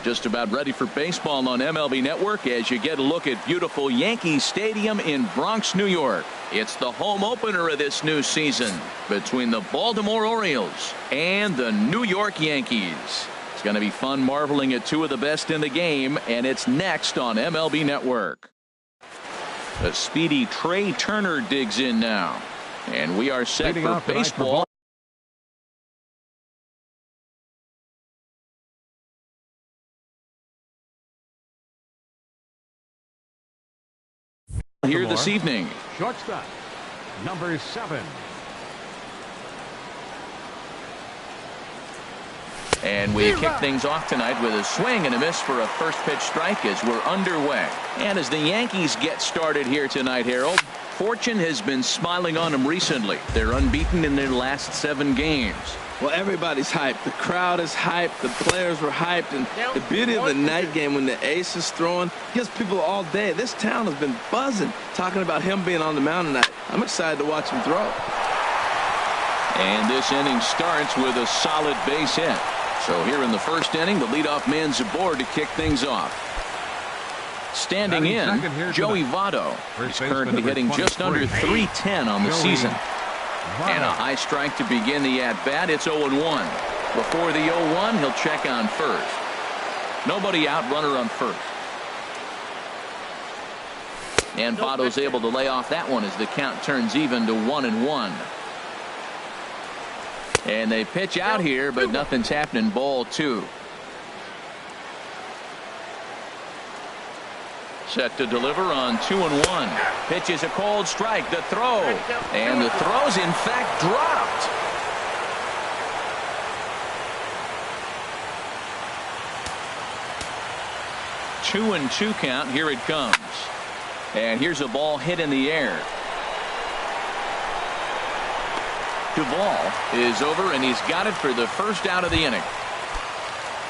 Just about ready for baseball on MLB Network as you get a look at beautiful Yankee Stadium in Bronx, New York. It's the home opener of this new season between the Baltimore Orioles and the New York Yankees. It's going to be fun marveling at two of the best in the game, and it's next on MLB Network. The speedy Trey Turner digs in now, and we are set for baseball. Here this evening. Shortstop, number 7. And we kick things off tonight with a swing and a miss for a first pitch strike as we're underway. And as the Yankees get started here tonight, Harold, fortune has been smiling on them recently. They're unbeaten in their last 7 games. Well, everybody's hyped. The crowd is hyped. The players were hyped. And the beauty of the night game when the ace is throwing gives people all day. This town has been buzzing talking about him being on the mound tonight. I'm excited to watch him throw. And this inning starts with a solid base hit. So here in the first inning, the leadoff man's aboard to kick things off. Standing in, Joey Votto is currently hitting just under .310 on the season. And a high strike to begin the at-bat. It's 0-1. Before the 0-1, he'll check on first. Nobody out, runner on first. And Votto's able to lay off that one as the count turns even to 1-1. And they pitch out here, but nothing's happening. Ball 2. Set to deliver on 2-1. Pitch is a cold strike. The throw. And the throw's in fact dropped. Two and 2 count. Here it comes. And here's a ball hit in the air. Duvall is over, and he's got it for the first out of the inning.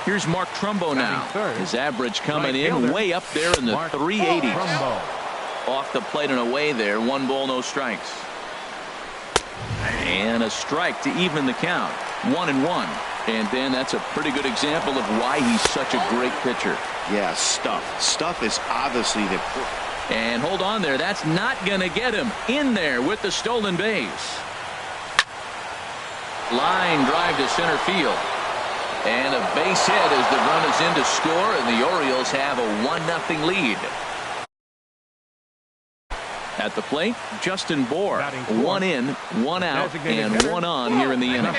Here's Mark Trumbo now. His average coming in way up there in the 380s. Off the plate and away there. 1 ball, no strikes. And a strike to even the count. 1-1. And then that's a pretty good example of why he's such a great pitcher. Yeah, Stuff is obviously the... And hold on there. That's not going to get him in there with the stolen base. Line drive to center field. And a base hit as the run is in to score, and the Orioles have a 1-0 lead. At the plate, Justin Bour. 1 in, 1 out, and 1 on here in the inning.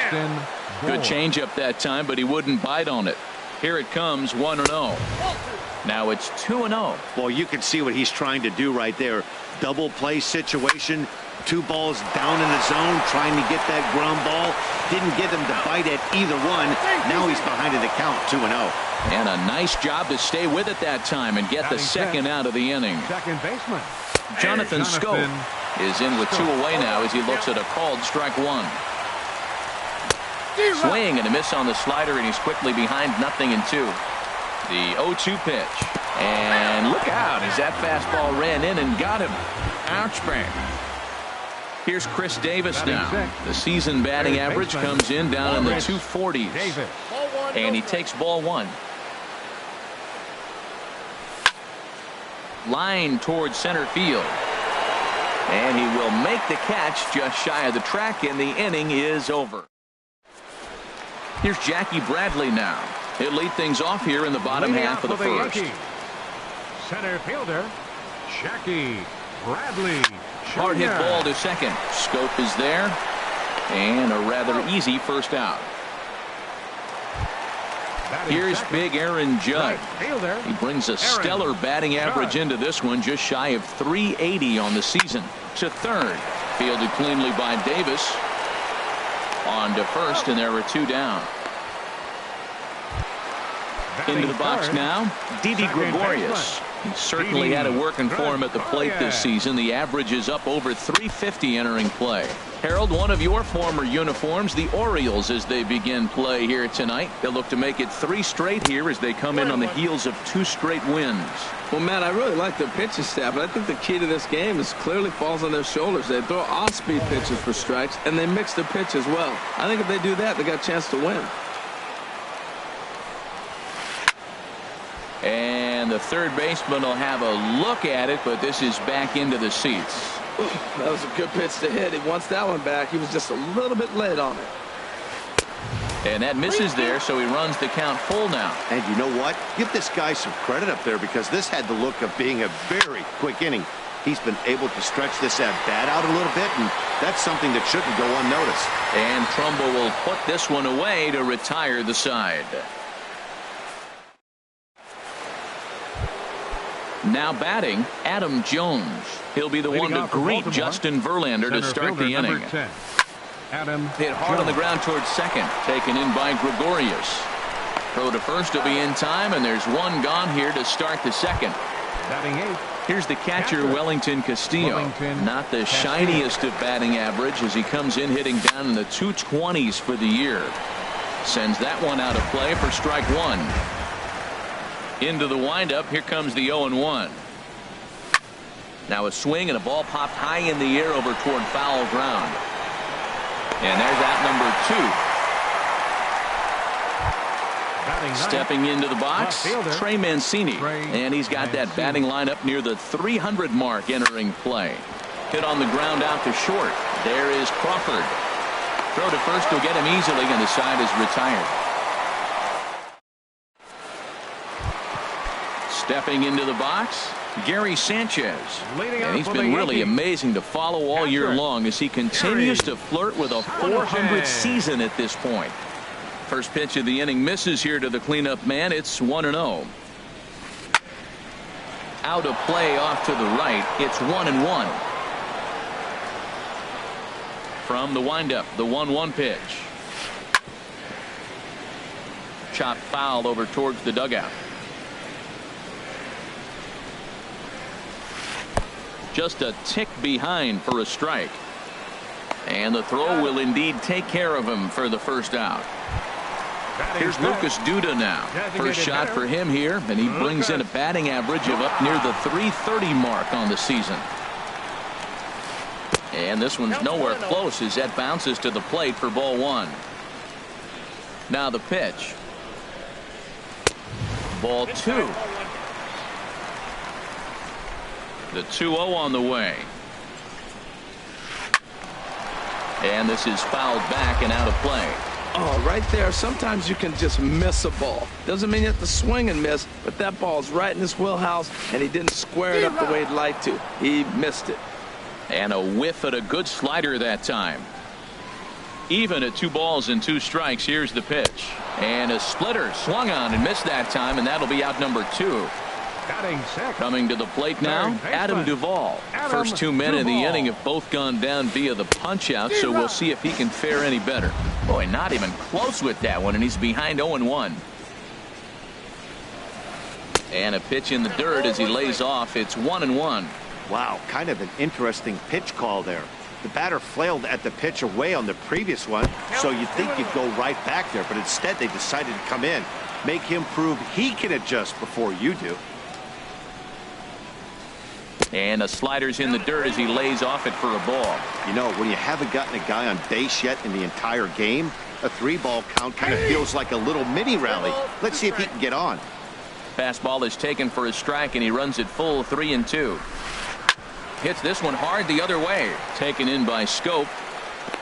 Good changeup that time, but he wouldn't bite on it. Here it comes, 1-0. Now it's 2-0. Well, you can see what he's trying to do right there. Double play situation. 2 balls down in the zone, trying to get that ground ball. Didn't get him to bite at either one. Now he's behind in the count, 2-0. And a nice job to stay with it that time and get the second out of the inning. Second baseman Jonathan Schoop is in with 2 away now as he looks at a called strike 1. Swing and a miss on the slider, and he's quickly behind 0-2. The 0-2 pitch. And look out as that fastball ran in and got him. Ouch, bang. Here's Chris Davis now. The season batting average comes in down in the 240s. And he takes ball 1. Line towards center field. And he will make the catch just shy of the track, and the inning is over. Here's Jackie Bradley now. He'll lead things off here in the bottom half of the first. Center fielder, Jackie Bradley. Hard hit ball to second. Schoop is there. And a rather easy first out. Here's big Aaron Judd. He brings a stellar batting average into this one, just shy of 380 on the season. To third. Fielded cleanly by Davis. On to first, and there are 2 down. Into the box now, Didi Gregorius. He certainly had it working for him at the plate this season. The average is up over 350 entering play. Harold, one of your former uniforms, the Orioles, as they begin play here tonight. They'll look to make it 3 straight here as they come in on the heels of 2 straight wins. Well, Matt, I really like their pitching staff, but I think the key to this game is clearly falls on their shoulders. They throw off-speed pitches for strikes, and they mix the pitch as well. I think if they do that, they got a chance to win. the third baseman will have a look at it, but this is back into the seats. That was a good pitch to hit. He wants that one back. He was just a little bit late on it. And that misses there, so he runs the count full now. And you know what? Give this guy some credit up there because this had the look of being a very quick inning. He's been able to stretch this at-bat out a little bit, and that's something that shouldn't go unnoticed. And Trumbull will put this one away to retire the side. Now batting, Adam Jones. He'll be the one to greet Justin Verlander to start the inning. Adam hit hard on the ground towards second, taken in by Gregorius. Throw to first will be in time, and there's one gone here to start the second. Batting eighth. Here's the catcher, Wellington Castillo. Not the shiniest of batting average as he comes in hitting down in the 220s for the year. Sends that one out of play for strike one. Into the windup. Here comes the 0-1. Now a swing and a ball popped high in the air over toward foul ground. And there's out number two. Stepping into the box, Trey Mancini. And he's got that batting lineup near the 300 mark entering play. Hit on the ground out to short. There is Crawford. Throw to first will get him easily, and the side is retired. Stepping into the box, Gary Sanchez. And he's been really amazing to follow all year long as he continues to flirt with a 400 season at this point. First pitch of the inning misses here to the cleanup man. It's 1-0. Out of play off to the right. It's 1-1. From the windup, the 1-1 pitch. Chop foul over towards the dugout. Just a tick behind for a strike. And the throw will indeed take care of him for the first out. Here's Lucas Duda now. First shot for him here, and he brings in a batting average of up near the 330 mark on the season. And this one's nowhere close as that bounces to the plate for ball one. Now the pitch. Ball two. The 2-0 on the way. And this is fouled back and out of play. Oh, right there. Sometimes you can just miss a ball. Doesn't mean you have to swing and miss, but that ball's right in his wheelhouse, and he didn't square it up the way he'd like to. He missed it. And a whiff at a good slider that time. Even at 2 balls and 2 strikes. Here's the pitch. And a splitter swung on and missed that time, and that'll be out number 2. Coming to the plate now, Adam Duvall. First 2 men in the inning have both gone down via the punch out, so we'll see if he can fare any better. Boy, not even close with that one, and he's behind 0-1. And a pitch in the dirt as he lays off. It's 1-1. Wow, kind of an interesting pitch call there. The batter flailed at the pitch away on the previous one, so you'd think you'd go right back there, but instead they decided to come in, make him prove he can adjust before you do. And a slider's in the dirt as he lays off it for a ball. You know, when you haven't gotten a guy on base yet in the entire game, a 3-ball count kind of feels like a little mini rally. Let's see if he can get on. Fastball is taken for a strike, and he runs it full 3-2. Hits this one hard the other way. Taken in by Scope.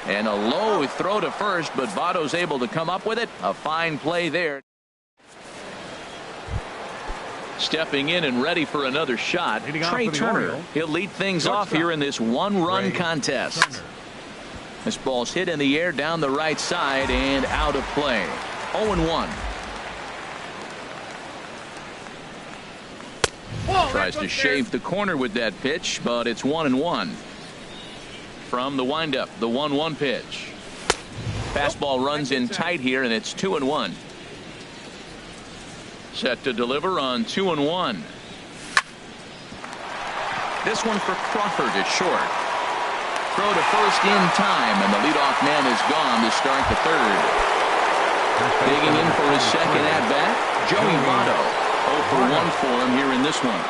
And a low throw to first, but Votto's able to come up with it. A fine play there. Stepping in and ready for another shot, Trey Turner. He'll lead things off here in this 1-run contest. This ball's hit in the air down the right side and out of play. 0-1. Tries to shave the corner with that pitch, but it's 1-1. From the windup, the 1-1 pitch. Fastball runs in tight here, and it's 2-1. Set to deliver on 2-1. This one for Crawford is short. Throw to first in time, and the leadoff man is gone to start the third. Digging in for his second at-bat, Joey Votto. 0-for-1 for him here in this one.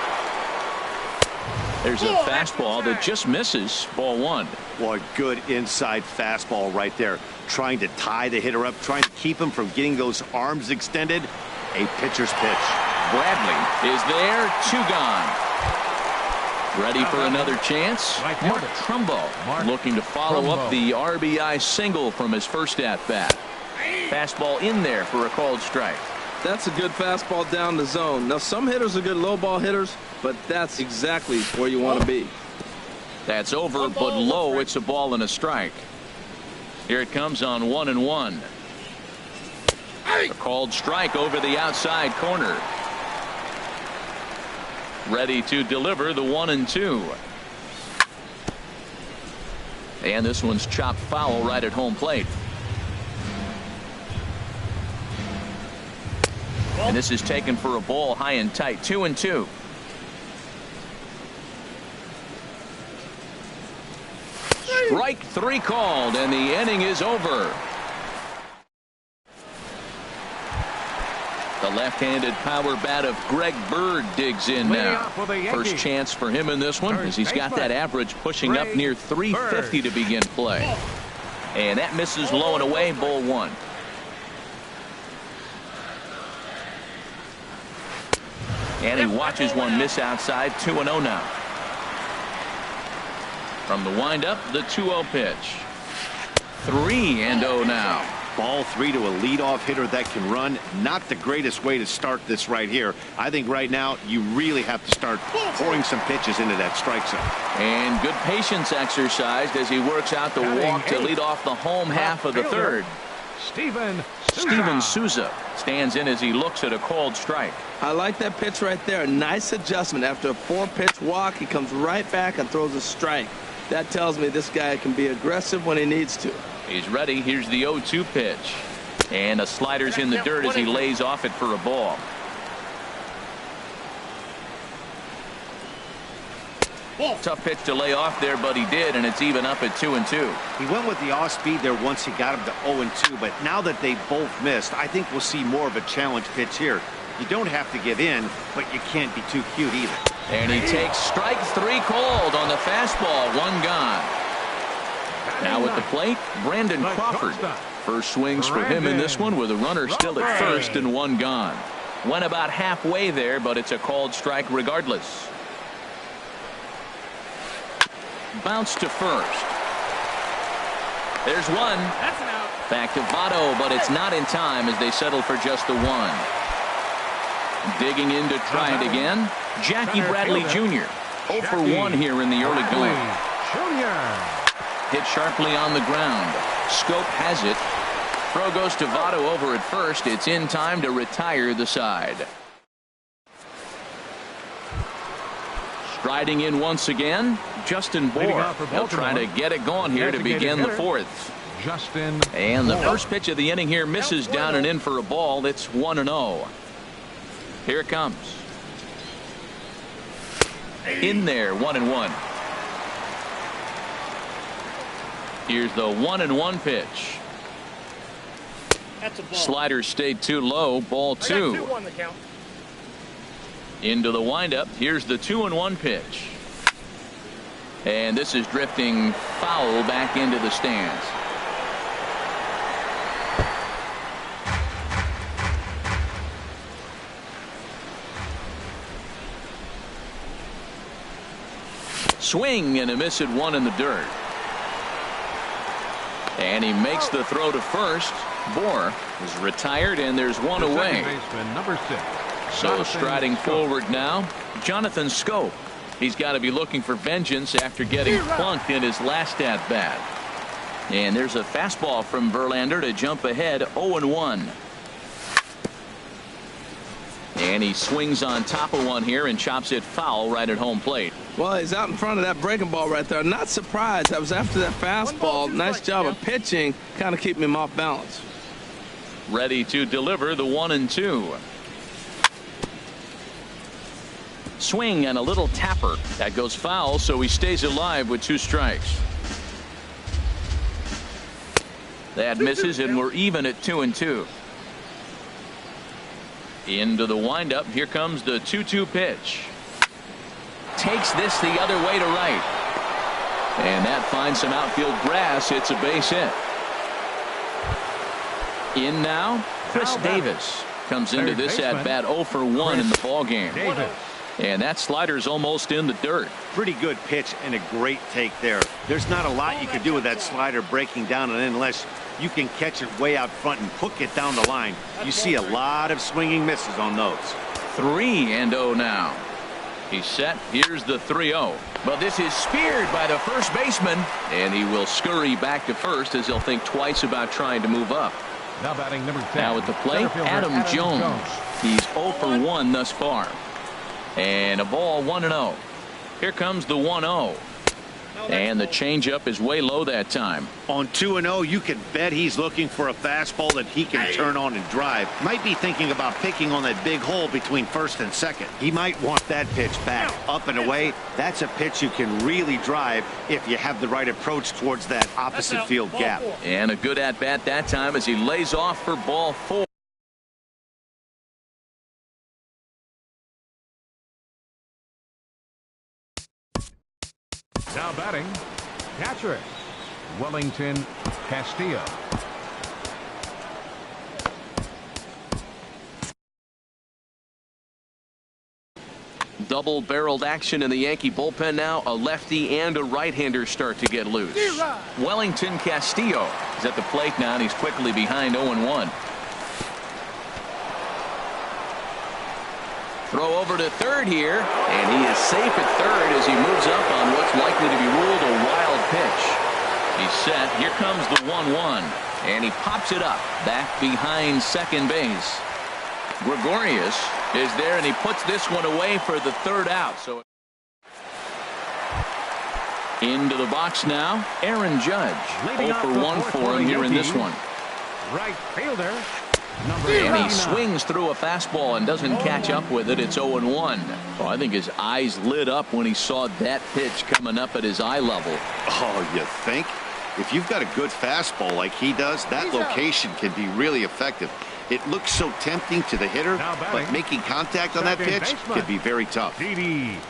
There's a fastball that just misses. Ball one. Boy, good inside fastball right there. Trying to tie the hitter up, trying to keep him from getting those arms extended. A pitcher's pitch. Bradley is there. 2 gone. Ready for another chance. Mark Trumbo looking to follow up the RBI single from his first at-bat. Fastball in there for a called strike. That's a good fastball down the zone. Now, some hitters are good low ball hitters, but that's exactly where you want to be. That's over, but low. It's a ball and a strike. Here it comes on 1-1. A called strike over the outside corner. Ready to deliver the 1-2. And this one's chopped foul right at home plate. And this is taken for a ball high and tight. 2-2. Strike 3 called, and the inning is over. The left-handed power bat of Greg Bird digs in now. First chance for him in this one, as he's got that average pushing up near 350 to begin play. And that misses low and away, ball 1. And he watches one miss outside. 2-0 now. From the windup, the 2-0 pitch. 3-0 now. Ball 3 to a leadoff hitter that can run. Not the greatest way to start this right here. I think right now you really have to start pouring some pitches into that strike zone. And good patience exercised as he works out the walk to lead off the home half of the third. Steven Souza stands in as he looks at a called strike. I like that pitch right there. A nice adjustment. After a 4-pitch walk, he comes right back and throws a strike. That tells me this guy can be aggressive when he needs to. He's ready. Here's the 0-2 pitch. And a slider's in the dirt as he lays off it for a ball. Tough pitch to lay off there, but he did, and it's even up at 2-2. He went with the off speed there once he got him to 0-2, but now that they both missed, I think we'll see more of a challenge pitch here. You don't have to give in, but you can't be too cute either. And he takes strike 3 called on the fastball. 1 gone. Now at the plate, Brandon Crawford. First swings for him in this one with a runner still at first and 1 gone. Went about halfway there, but it's a called strike regardless. Bounce to first. There's one. That's an out. Back to Votto, but it's not in time as they settle for just the 1. Digging in to try it again. Jackie Bradley Jr. 0 for 1 here in the early going. Hit sharply on the ground. Scope has it. Throw goes to Votto over at first. It's in time to retire the side. Striding in once again, Justin Bohr. He'll try to get it going here to begin the 4th. And the first pitch of the inning here misses down and in for a ball. It's 1-0. Here it comes. In there, 1-1. Here's the 1-1 pitch. That's a ball. Slider stayed too low. Ball 2. 2 on the count. Into the windup. Here's the 2-1 pitch. And this is drifting foul back into the stands. Swing and a miss at 1 in the dirt. And he makes the throw to first. Bohr is retired, and there's 1 away. Number 6. So striding forward now, Jonathan Scope. He's got to be looking for vengeance after getting plunked in his last at bat. And there's a fastball from Verlander to jump ahead 0-1. And he swings on top of one here and chops it foul right at home plate. Well, he's out in front of that breaking ball right there. Not surprised. I was after that fastball. Nice job of pitching, kind of keeping him off balance. Ready to deliver the 1-2. Swing and a little tapper. That goes foul, so he stays alive with 2 strikes. That misses, and we're even at 2-2. Into the windup. Here comes the 2-2 pitch. Takes this the other way to right. And that finds some outfield grass. It's a base hit. In now, Chris Davis. comes into this at-bat 0 for 1 in the ballgame. And that slider's almost in the dirt. Pretty good pitch and a great take there. There's not a lot you can do with that slider breaking down and in unless you can catch it way out front and hook it down the line. You see a lot of swinging misses on those. 3-0 now. He's set. Here's the 3-0. But this is speared by the first baseman, and he will scurry back to first as he'll think twice about trying to move up. Now batting number 10. Now at the plate, Adam Jones. He's 0 for 1 thus far. And a ball 1-0. Here comes the 1-0. And the changeup is way low that time. On 2-0, you can bet he's looking for a fastball that he can turn on and drive. Might be thinking about picking on that big hole between first and second. He might want that pitch back, up and away. That's a pitch you can really drive if you have the right approach towards that opposite field gap. And a good at-bat that time as he lays off for ball 4. Now batting, catcher, Wellington Castillo. Double-barreled action in the Yankee bullpen now. A lefty and a right-hander start to get loose. Wellington Castillo is at the plate now, and he's quickly behind 0-1. Throw over to third here, and he is safe at third as he moves up on what's likely to be ruled a wild pitch. He's set. Here comes the 1-1, and he pops it up back behind second base. Gregorius is there, and he puts this one away for the third out. So into the box now, Aaron Judge. 0 for 1 for him here in this one. Right fielder. And he swings through a fastball and doesn't catch up with it. It's 0-1. Well, I think his eyes lit up when he saw that pitch coming up at his eye level. Oh, you think? If you've got a good fastball like he does, that location can be really effective. It looks so tempting to the hitter, but making contact on that pitch can be very tough. Gregorius.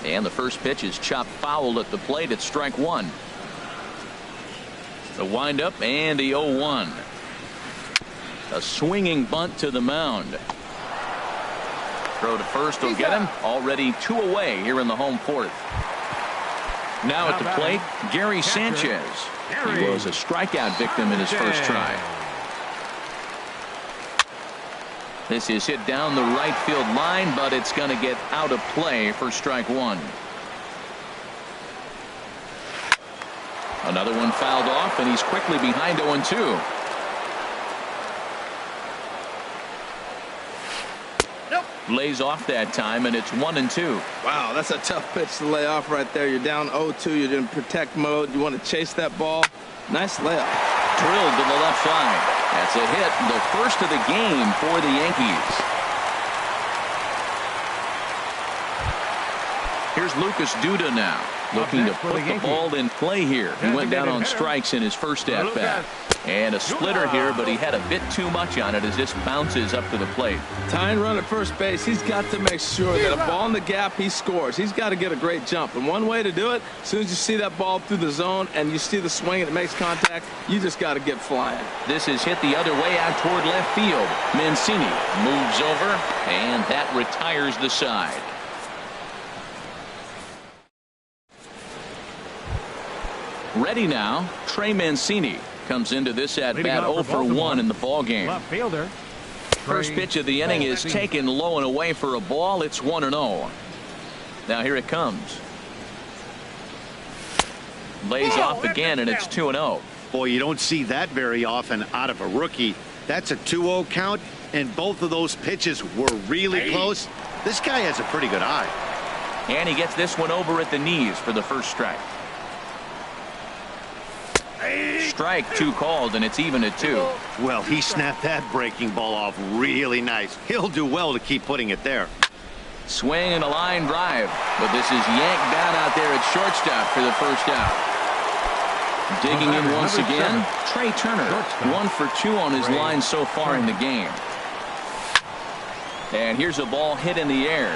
And the first pitch is chopped foul at the plate. It's strike 1. The windup and the 0-1. A swinging bunt to the mound. Throw to first will get him. Already 2 away here in the home fourth. Now at the plate, Gary Sanchez. He was a strikeout victim in his first try. This is hit down the right field line, but it's going to get out of play for strike 1. Another one fouled off, and he's quickly behind 0-2. Lays off that time, and it's 1-2. Wow, that's a tough pitch to lay off right there. You're down 0-2. You're in protect mode. You want to chase that ball. Nice layup. Drilled to the left side. That's a hit, the first of the game for the Yankees. Here's Lucas Duda now, looking to put the ball in play here. He went down on strikes in his first at-bat. And a splitter here, but he had a bit too much on it as this bounces up to the plate. Tying run at first base, he's got to make sure that a ball in the gap, he scores. He's got to get a great jump. And one way to do it, as soon as you see that ball through the zone and you see the swing and it makes contact, you just got to get flying. This is hit the other way out toward left field. Mancini moves over, and that retires the side. Ready now, Trey Mancini comes into this at bat 0 for 1 in the ball game. Left fielder. First pitch of the inning is taken low and away for a ball. It's 1-0. Now here it comes. Lays off again, and it's 2-0. Boy, you don't see that very often out of a rookie. That's a 2-0 count, and both of those pitches were really close. This guy has a pretty good eye. And he gets this one over at the knees for the first strike. Strike 2 called, and it's even at 2. Well, he snapped that breaking ball off really nice. He'll do well to keep putting it there. Swing and a line drive, but this is yanked down out there at shortstop for the first out. Digging in once again, Trey Turner, 1 for 2 on his line so far in the game. And here's a ball hit in the air,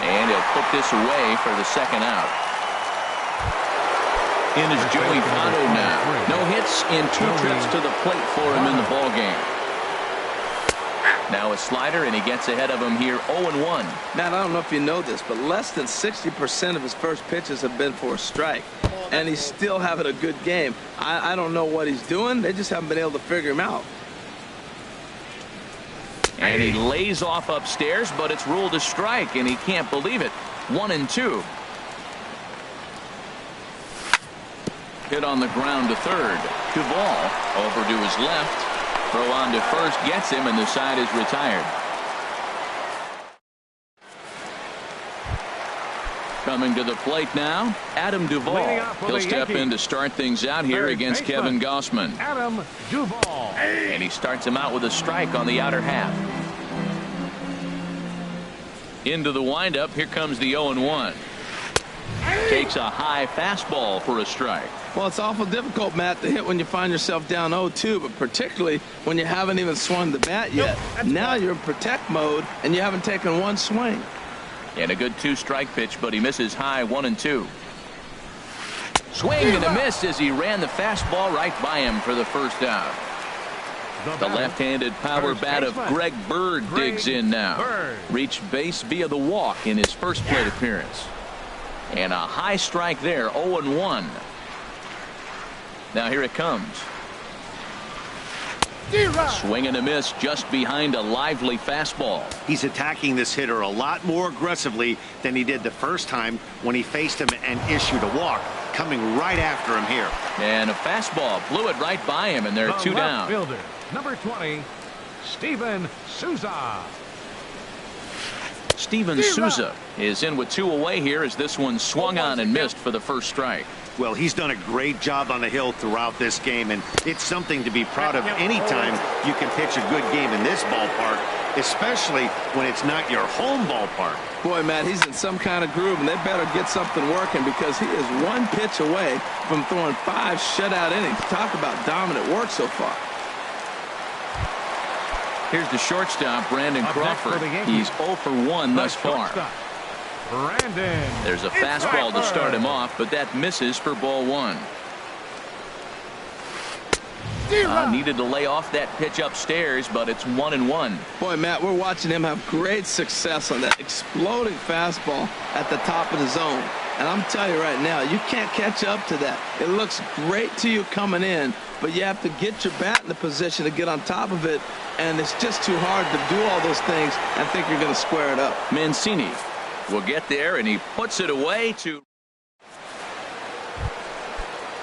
and he'll put this away for the second out. In is Joey Votto now. No hits in 2 trips to the plate for him in the ball game. Now a slider, and he gets ahead of him here 0-1. Matt, I don't know if you know this, but less than 60% of his first pitches have been for a strike. And he's still having a good game. I don't know what he's doing. They just haven't been able to figure him out. And he lays off upstairs, but it's ruled a strike, and he can't believe it. 1-2. Hit on the ground to third. Duvall over to his left. Throw on to first gets him, and the side is retired. Coming to the plate now, Adam Duvall. He'll step in to start things out here against Kevin Gossman. Adam Duvall. And he starts him out with a strike on the outer half. Into the windup, here comes the 0-1. Takes a high fastball for a strike. Well, it's awful difficult, Matt, to hit when you find yourself down 0-2, but particularly when you haven't even swung the bat yet. Now you're in protect mode, and you haven't taken one swing. And a good 2-strike pitch, but he misses high 1-2. Swing and a miss as he ran the fastball right by him for the first out. The left-handed power bat of Greg Bird digs in now. Reached base via the walk in his first plate appearance. And a high strike there, 0-1. Now here it comes. Swing and a miss just behind a lively fastball. He's attacking this hitter a lot more aggressively than he did the first time when he faced him and issued a walk. Coming right after him here. And a fastball blew it right by him, and they're 2 down. Fielder, number 20, Steven Souza. Steven Souza is in with 2 away here as this one swung on and missed for the first strike. Well, he's done a great job on the hill throughout this game, and it's something to be proud of anytime you can pitch a good game in this ballpark, especially when it's not your home ballpark. Boy, Matt, he's in some kind of groove, and they better get something working because he is 1 pitch away from throwing 5 shutout innings. Talk about dominant work so far. Here's the shortstop, Brandon Crawford. He's 0 for 1 thus far. Brandon. There's a fastball to start him off, but that misses for ball 1. Needed to lay off that pitch upstairs, but it's 1-1. Boy, Matt, we're watching him have great success on that exploding fastball at the top of the zone. And I'm telling you right now, you can't catch up to that. It looks great to you coming in, but you have to get your bat in the position to get on top of it, and it's just too hard to do all those things and think you're going to square it up. Mancini will get there, and he puts it away to...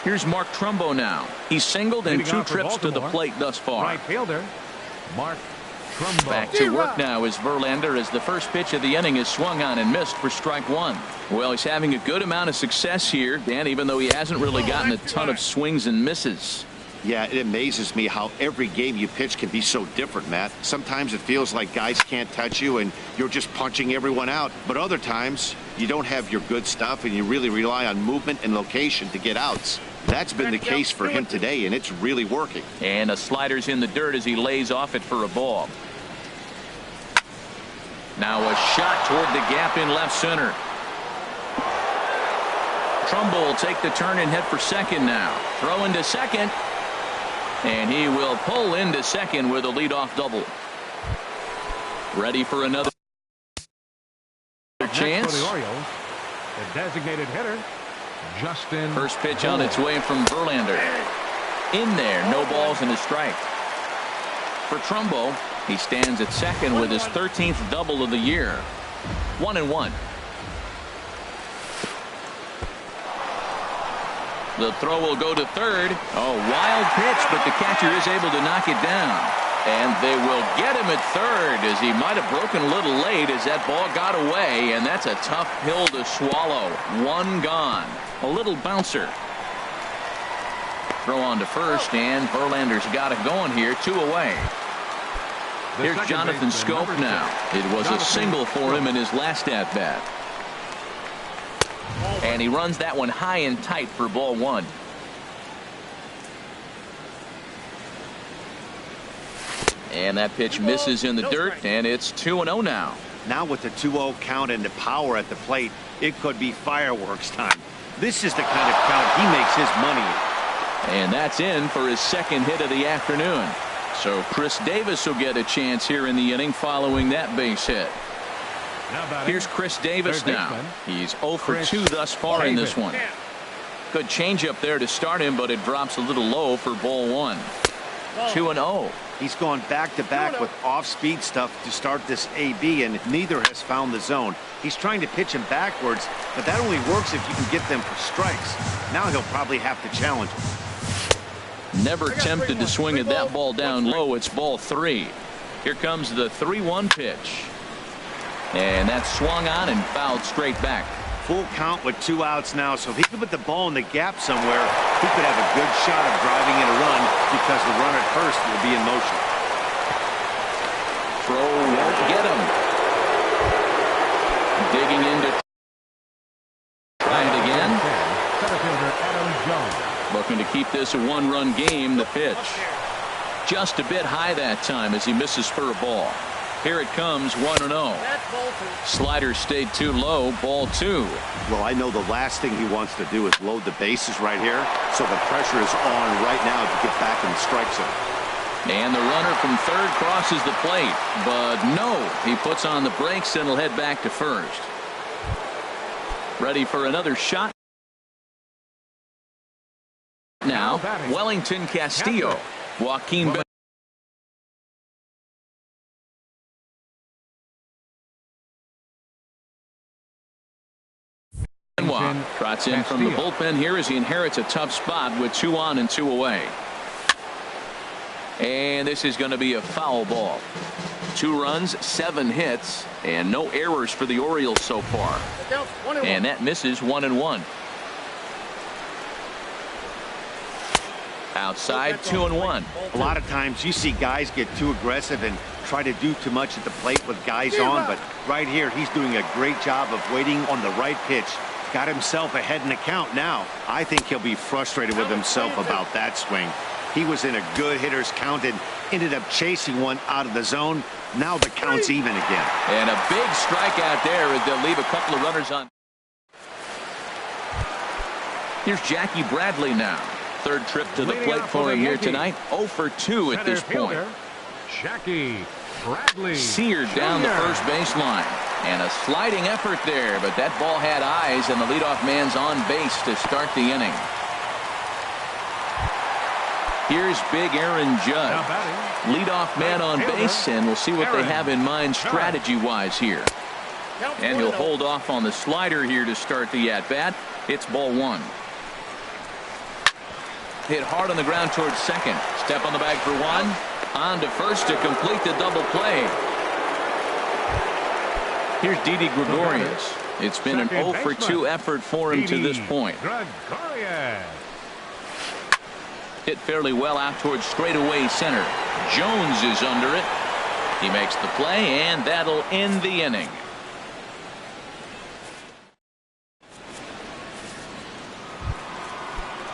Here's Mark Trumbo now. He's singled in 2 trips to the plate thus far. Right fielder, Mark Trumbo. Back to work now is Verlander as the first pitch of the inning is swung on and missed for strike 1. Well, he's having a good amount of success here, Dan, even though he hasn't really gotten a ton of swings and misses. Yeah, it amazes me how every game you pitch can be so different, Matt. Sometimes it feels like guys can't touch you and you're just punching everyone out. But other times, you don't have your good stuff and you really rely on movement and location to get outs. That's been the case for him today, and it's really working. And a slider's in the dirt as he lays off it for a ball. Now a shot toward the gap in left center. Trumbo will take the turn and head for second now. Throw into second. And he will pull into second with a leadoff double. Ready for another chance. For the Orioles, the designated hitter, Justin. First pitch on its way from Verlander. In there, no balls and a strike. For Trumbo, he stands at second with his 13th double of the year. 1-1. The throw will go to third. Oh, wild pitch, but the catcher is able to knock it down. And they will get him at third as he might have broken a little late as that ball got away, and that's a tough pill to swallow. 1 gone. A little bouncer. Throw on to first, and Verlander's got it going here. 2 away. Here's Jonathan Scope now. It was a single for him in his last at-bat. And he runs that one high and tight for ball 1. And that pitch misses in the dirt, and it's 2-0 now. Now with the 2-0 count and the power at the plate, it could be fireworks time. This is the kind of count he makes his money. And that's in for his second hit of the afternoon. So Chris Davis will get a chance here in the inning following that base hit. Here's Chris Davis now. He's 0 for 2 thus far in this one. Good changeup there to start him, but it drops a little low for ball 1. 2-0. He's gone back-to-back with off-speed stuff to start this AB, and neither has found the zone. He's trying to pitch him backwards, but that only works if you can get them for strikes. Now he'll probably have to challenge him. Never tempted to swing at that ball down low. It's ball 3. Here comes the 3-1 pitch. And that's swung on and fouled straight back. Full count with 2 outs now, so if he could put the ball in the gap somewhere, he could have a good shot of driving in a run because the runner at first will be in motion. Throw won't get him. Digging into try it again. Looking to keep this a 1-run game. The pitch just a bit high that time as he misses for a ball. Here it comes, 1-0. Slider stayed too low, ball 2. Well, I know the last thing he wants to do is load the bases right here, so the pressure is on right now to get back in the strike zone. And the runner from third crosses the plate, but no, he puts on the brakes and will head back to first. Ready for another shot. Now, Wellington Castillo. Joaquin trots in from the bullpen here as he inherits a tough spot with 2 on and 2 away. And this is going to be a foul ball. 2 runs, 7 hits, and no errors for the Orioles so far. And that misses 1-1. Outside 2-1. A lot of times you see guys get too aggressive and try to do too much at the plate with guys on, but right here he's doing a great job of waiting on the right pitch. Got himself ahead in the count now. I think he'll be frustrated with himself about that swing. He was in a good hitter's count and ended up chasing one out of the zone. Now the count's even again. And a big strikeout there as they'll leave a couple of runners on. Here's Jackie Bradley now. Third trip to the plate for him here tonight. 0 for 2 at this point. Jackie Bradley. Seared down the first baseline. And a sliding effort there, but that ball had eyes, and the leadoff man's on base to start the inning. Here's big Aaron Judd. Leadoff man on base, and we'll see what they have in mind strategy-wise here. And he'll hold off on the slider here to start the at-bat. It's ball 1. Hit hard on the ground towards second. Step on the bag for 1. On to first to complete the double play. Here's Didi Gregorius. It's been an 0 for 2 effort for him to this point. Hit fairly well out towards straightaway center. Jones is under it. He makes the play, and that'll end the inning.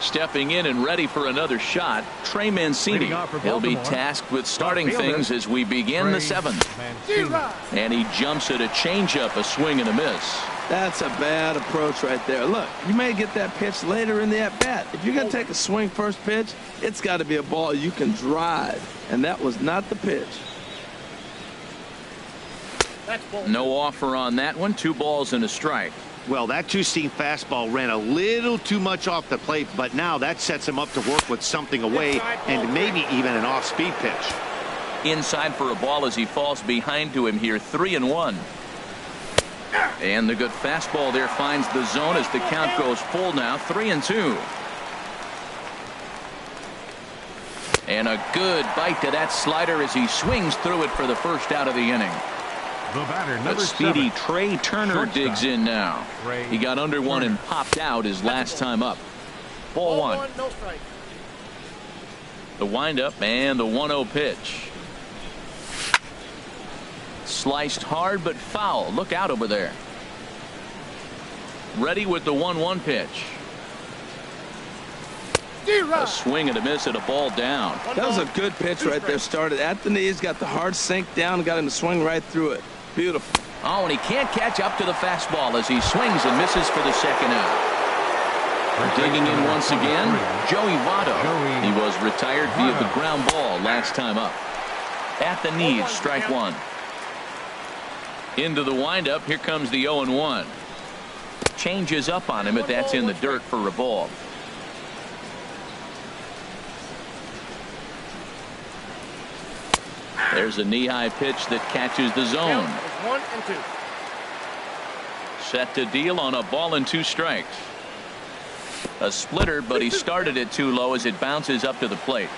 Stepping in and ready for another shot, Trey Mancini. He'll be tasked with starting things as we begin the 7th. And he jumps at a changeup, a swing and a miss. That's a bad approach right there. Look, you may get that pitch later in the at-bat. If you're going to take a swing first pitch, it's got to be a ball you can drive. And that was not the pitch. No offer on that one. 2 balls and a strike. Well, that 2-seam fastball ran a little too much off the plate, but now that sets him up to work with something away and maybe even an off-speed pitch. Inside for a ball as he falls behind to him here. 3-1. And the good fastball there finds the zone as the count goes full now. 3-2. And a good bite to that slider as he swings through it for the first out of the inning. The batter, But speedy 7, Trey Turner shortstop. digs in now. He got under one and popped out his last time up. Ball 1. No strike. The windup and the 1-0 pitch. Sliced hard but foul. Look out over there. Ready with the 1-1 pitch. A swing and a miss at a ball down. That was a good pitch right there. Started at the knees, got the hard sink down, got him to swing right through it. Beautiful. Oh, and he can't catch up to the fastball as he swings and misses for the second out. Digging in once again, Joey Votto. He was retired via the ground ball last time up. At the knees, strike one. Into the windup, here comes the 0-1. Changes up on him, but that's in the dirt for a ball. There's a knee-high pitch that catches the zone. 1-2. Set to deal on a ball and 2 strikes. A splitter, but he started it too low as it bounces up to the plate.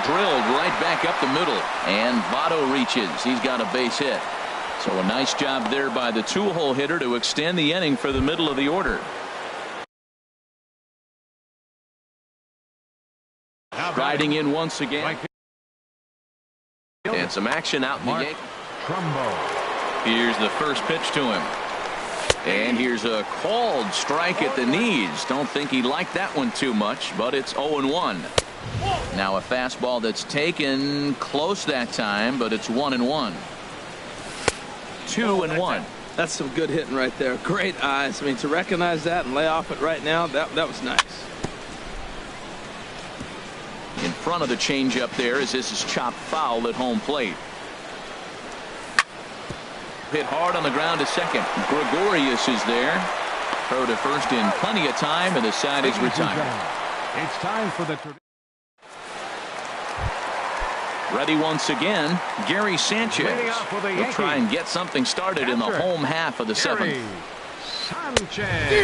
Drilled right back up the middle, and Votto reaches. He's got a base hit. So a nice job there by the 2-hole hitter to extend the inning for the middle of the order. Riding in once again. And some action out in the Yankees. Here's the first pitch to him. And here's a called strike at the knees. Don't think he liked that one too much, but it's 0-1. Now a fastball that's taken close that time, but it's 1-1. 2-1. That's some good hitting right there. Great eyes. I mean, to recognize that and lay off it right now, that was nice. In front of the changeup there as this is chopped foul at home plate. Hit hard on the ground to second. Gregorius is there. Throw to first in plenty of time, and the side is retired. It's time for the Ready once again, Gary Sanchez will try and get something started in the home half of the 7th.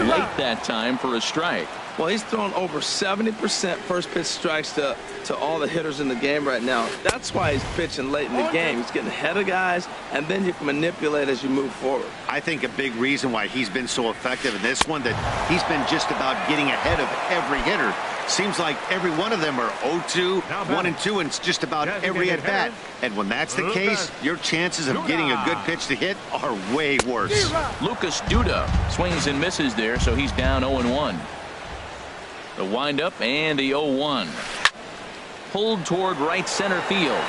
Late that time for a strike. Well, he's thrown over 70% first pitch strikes to all the hitters in the game right now. That's why he's pitching late in the game. He's getting ahead of guys, and then you can manipulate as you move forward. I think a big reason why he's been so effective in this one, that he's been just about getting ahead of every hitter. Seems like every one of them are 0-2, 1-2, and it's just about every at-bat. And when that's the case, your chances of getting a good pitch to hit are way worse. Lucas Duda swings and misses there, so he's down 0-1. The windup and the 0-1. Pulled toward right center field.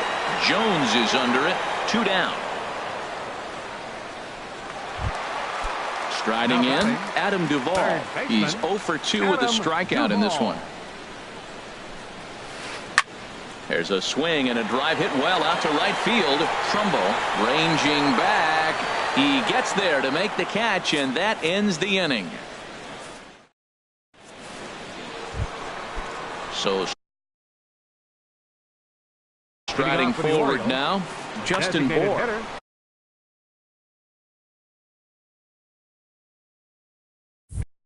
Jones is under it. 2 down. Striding in, Adam Duvall. He's 0 for 2 with a strikeout in this one. There's a swing and a drive hit well out to right field. Trumbo ranging back. He gets there to make the catch, and that ends the inning. So striding forward now, Justin Bohr.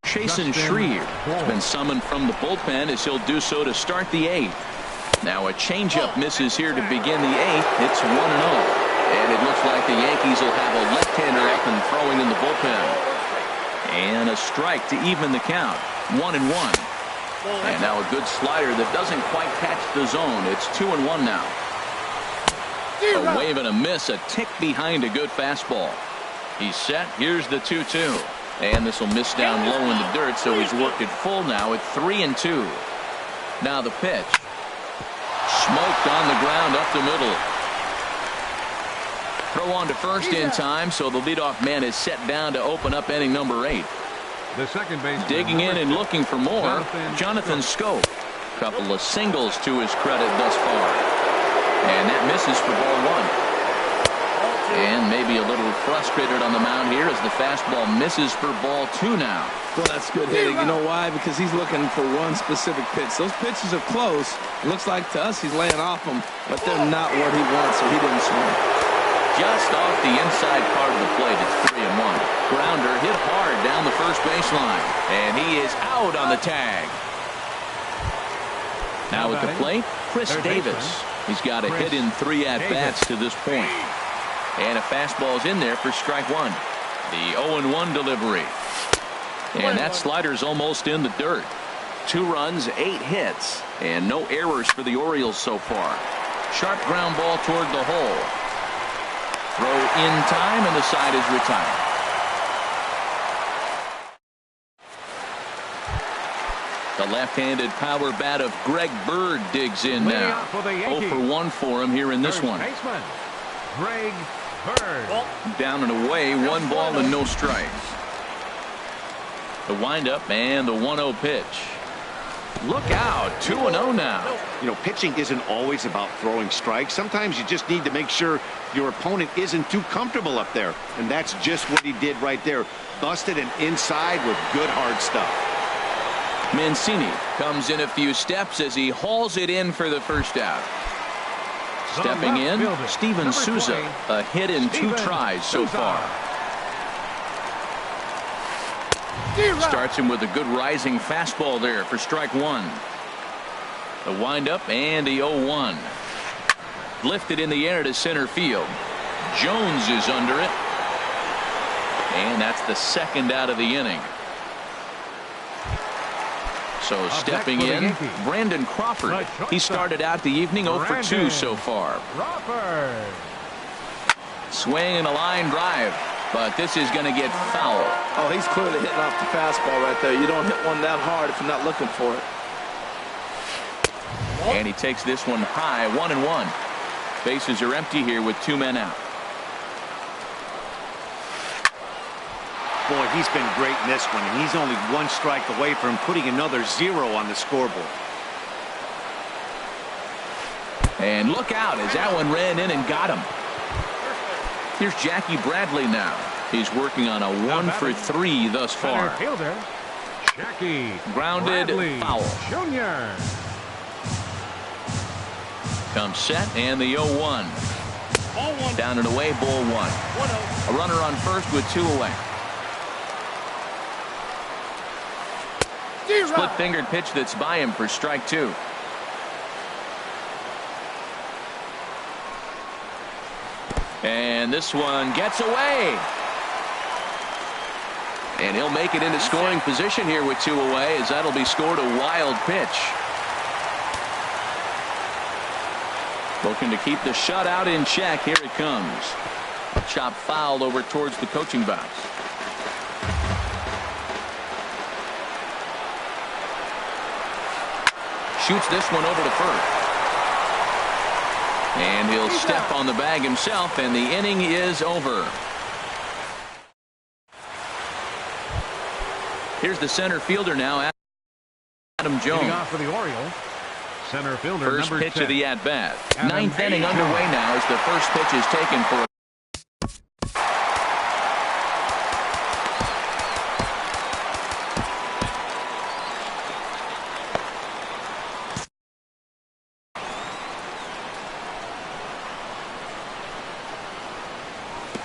Chasen Shreve has been summoned from the bullpen as he'll do so to start the 8th. Now a changeup misses here to begin the 8th. It's 1-0. And it looks like the Yankees will have a left-hander up and throwing in the bullpen. And a strike to even the count. 1-1. And now a good slider that doesn't quite catch the zone. It's 2-1 now. A wave and a miss, a tick behind a good fastball. He's set. Here's the 2-2. And this will miss down low in the dirt, so he's worked it full now at 3-2. Now the pitch. Smoked on the ground up the middle. Throw on to first in time, so the leadoff man is set down to open up inning number 8. The second base. Digging in and looking for more, Jonathan Scope. Couple of singles to his credit thus far. And that misses for ball 1. And maybe a little frustrated on the mound here as the fastball misses for ball 2 now. Well, that's good hitting. You know why? Because he's looking for one specific pitch. Those pitches are close. Looks like to us he's laying off them, but they're not what he wants, so he didn't swing. Just off the inside part of the plate, it's 3-1. Grounder hit hard down the first baseline, and he is out on the tag. Now at the plate, Chris Davis. He's got a hit in 3 at-bats to this point. And a fastball's in there for strike 1. The 0-1 delivery. And that slider's almost in the dirt. 2 runs, 8 hits, and no errors for the Orioles so far. Sharp ground ball toward the hole. Throw in time, and the side is retired. The left-handed power bat of Greg Bird digs in now. 0 for 1 for him here in this one. Greg Third. Ball. Down and away, 1 ball and no strikes. The windup and the 1-0 pitch. Look out, 2-0 now. You know, pitching isn't always about throwing strikes. Sometimes you just need to make sure your opponent isn't too comfortable up there. And that's just what he did right there. Busted and inside with good hard stuff. Mancini comes in a few steps as he hauls it in for the first out. Stepping in, Steven Souza, a hit in 2 tries so far. Starts him with a good rising fastball there for strike 1. The windup and the 0-1. Lifted in the air to center field. Jones is under it. And that's the second out of the inning. So stepping in, Brandon Crawford. He started out the evening 0 for 2 so far. Crawford. Swing and a line drive. But this is going to get foul. Oh, he's clearly hitting off the fastball right there. You don't hit one that hard if you're not looking for it. And he takes this one high, 1-1. Bases are empty here with 2 men out. Boy, he's been great in this one, and he's only 1 strike away from putting another 0 on the scoreboard. And look out as that one ran in and got him. Here's Jackie Bradley now. He's working on a 1 for 3 thus far. Center fielder, Jackie Grounded, Bradley foul. Jr. Comes set and the 0-1. Ball 1. Down and away, ball 1. 1-0. A runner on first with 2 away. Split fingered pitch that's by him for strike 2. And this one gets away. And he'll make it into scoring position here with 2 away, as that'll be scored a wild pitch. Looking to keep the shutout in check. Here it comes. Chop fouled over towards the coaching box. Shoots this one over to first. And he'll step on the bag himself, and the inning is over. Here's the center fielder now, Adam Jones. Leading off for the Orioles, center fielder First number pitch 10. of the at-bat. Adam 9th inning Jones. underway now as the first pitch is taken for a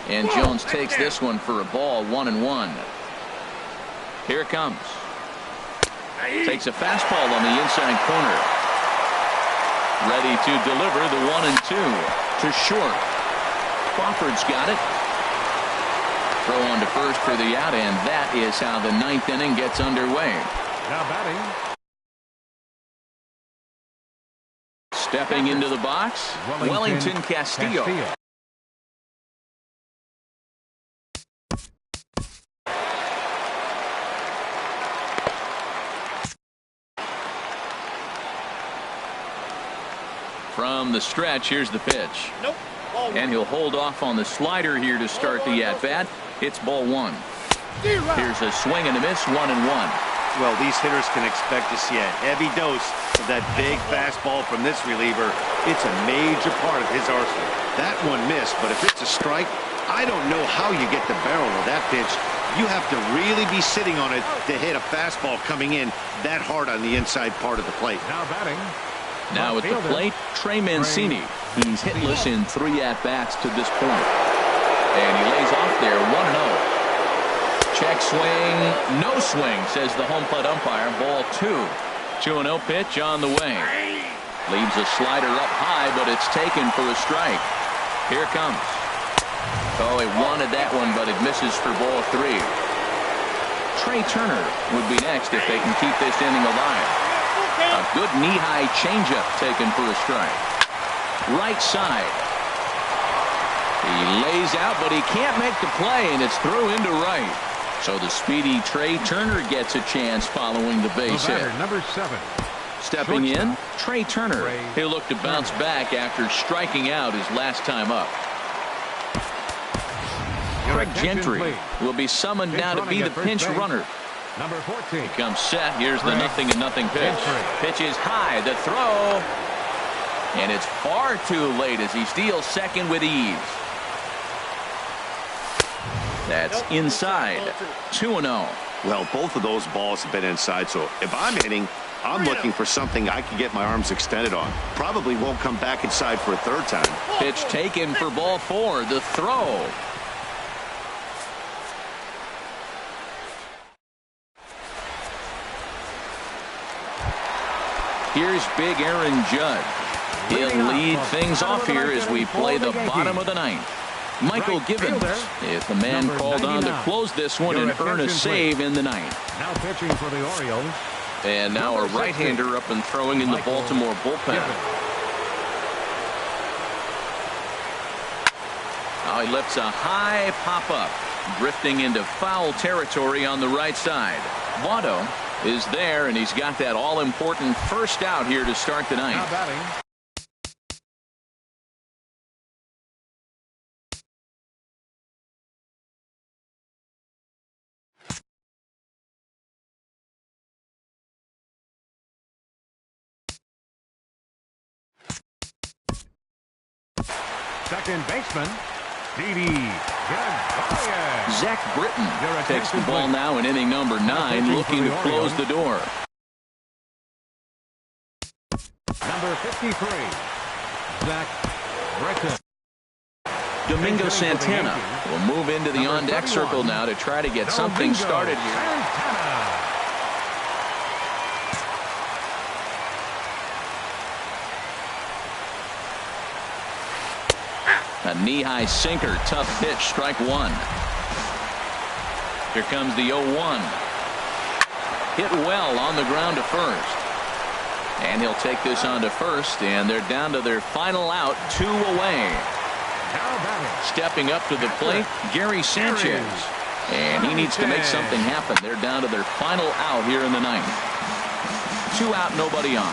and Jones takes this one for a ball, 1-1. Here it comes. Takes a fastball on the inside corner. Ready to deliver the 1-2 to short. Crawford's got it. Throw on to first for the out, and that is how the 9th inning gets underway. Now batting, Stepping into the box, Wellington Castillo. From the stretch, here's the pitch. Nope. Ball 1. And he'll hold off on the slider here to start the at-bat. It's ball 1. Here's a swing and a miss, 1-1. Well, these hitters can expect to see a heavy dose of that big fastball from this reliever. It's a major part of his arsenal. That one missed, but if it's a strike, I don't know how you get the barrel of that pitch. You have to really be sitting on it to hit a fastball coming in that hard on the inside part of the plate. Now batting, Now at the plate, Trey Mancini. He's hitless in 3 at-bats to this point. And he lays off there, 1-0. Check swing, no swing, says the home plate umpire. Ball 2. 2-0 pitch on the way. Leaves a slider up high, but it's taken for a strike. Here it comes. Oh, he wanted that one, but it misses for ball 3. Trey Turner would be next if they can keep this inning alive. A good knee-high changeup taken for a strike. Right side. He lays out, but he can't make the play, and it's through into right. So the speedy Trey Turner gets a chance following the base hit. number 7. Stepping in, Trey Turner. He'll look to bounce back after striking out his last time up. Your Craig attention, Gentry please. will be summoned now to running be the at first pinch base. runner. Number 14. He comes set. Here's the Craig 0-0 pitch. Gentry. Pitch is high. The throw. And it's far too late as he steals second with ease. That's inside. 2-0. Well, both of those balls have been inside, so if I'm hitting, I'm looking for something I can get my arms extended on. Probably won't come back inside for a third time. Pitch taken for ball 4. The throw. Here's big Aaron Judge. He'll lead things off here as we play the bottom of the ninth. Michael Gibbons is the man called on to close this one and earn a save in the ninth. Now pitching for the Orioles. And now a right-hander up and throwing in the Baltimore bullpen. Now he lifts a high pop-up, drifting into foul territory on the right side. Votto is there, and he's got that all-important first out here to start the ninth. Now batting. Second baseman, Didi Gregorius. Zach Britton takes the ball now in inning number 9, looking to close the door. Number 53, Zach Britton. Domingo Santana will move into the on-deck circle now to try to get something started here. Santana. A knee-high sinker, tough pitch, strike 1. Here comes the 0-1. Hit well on the ground to first. And he'll take this on to first, and they're down to their final out, 2 away. Now batting. Stepping up to the plate, Gary Sanchez. And he needs to make something happen. They're down to their final out here in the ninth. 2 out, nobody on.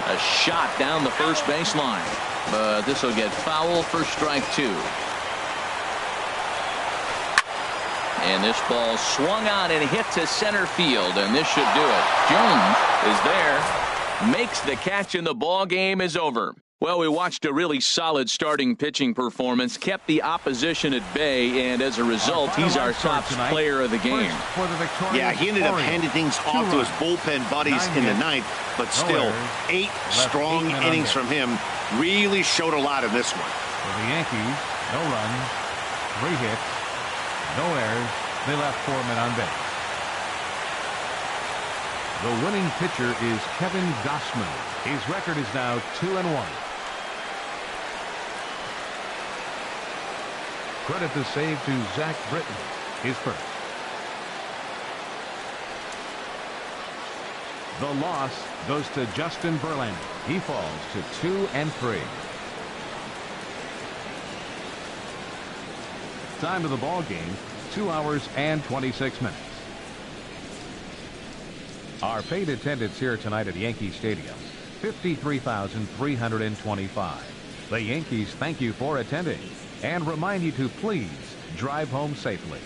A shot down the first baseline, but this will get foul for strike 2. And this ball swung on and hit to center field, and this should do it. Jones is there, makes the catch, and the ball game is over. Well, we watched a really solid starting pitching performance, kept the opposition at bay, and as a result, he's our top player of the game. Yeah, he ended up handing things off to his bullpen buddies in the ninth, but still, 8 strong innings from him really showed a lot in this one. For the Yankees, no runs, 3 hits, no errors. They left 4 men on base. The winning pitcher is Kevin Gossman. His record is now 2-1. Credit the save to Zach Britton, his first. The loss goes to Justin Verlander. He falls to 2-3. Time of the ball game, 2 hours and 26 minutes. Our paid attendance here tonight at Yankee Stadium, 53,325. The Yankees thank you for attending and remind you to please drive home safely.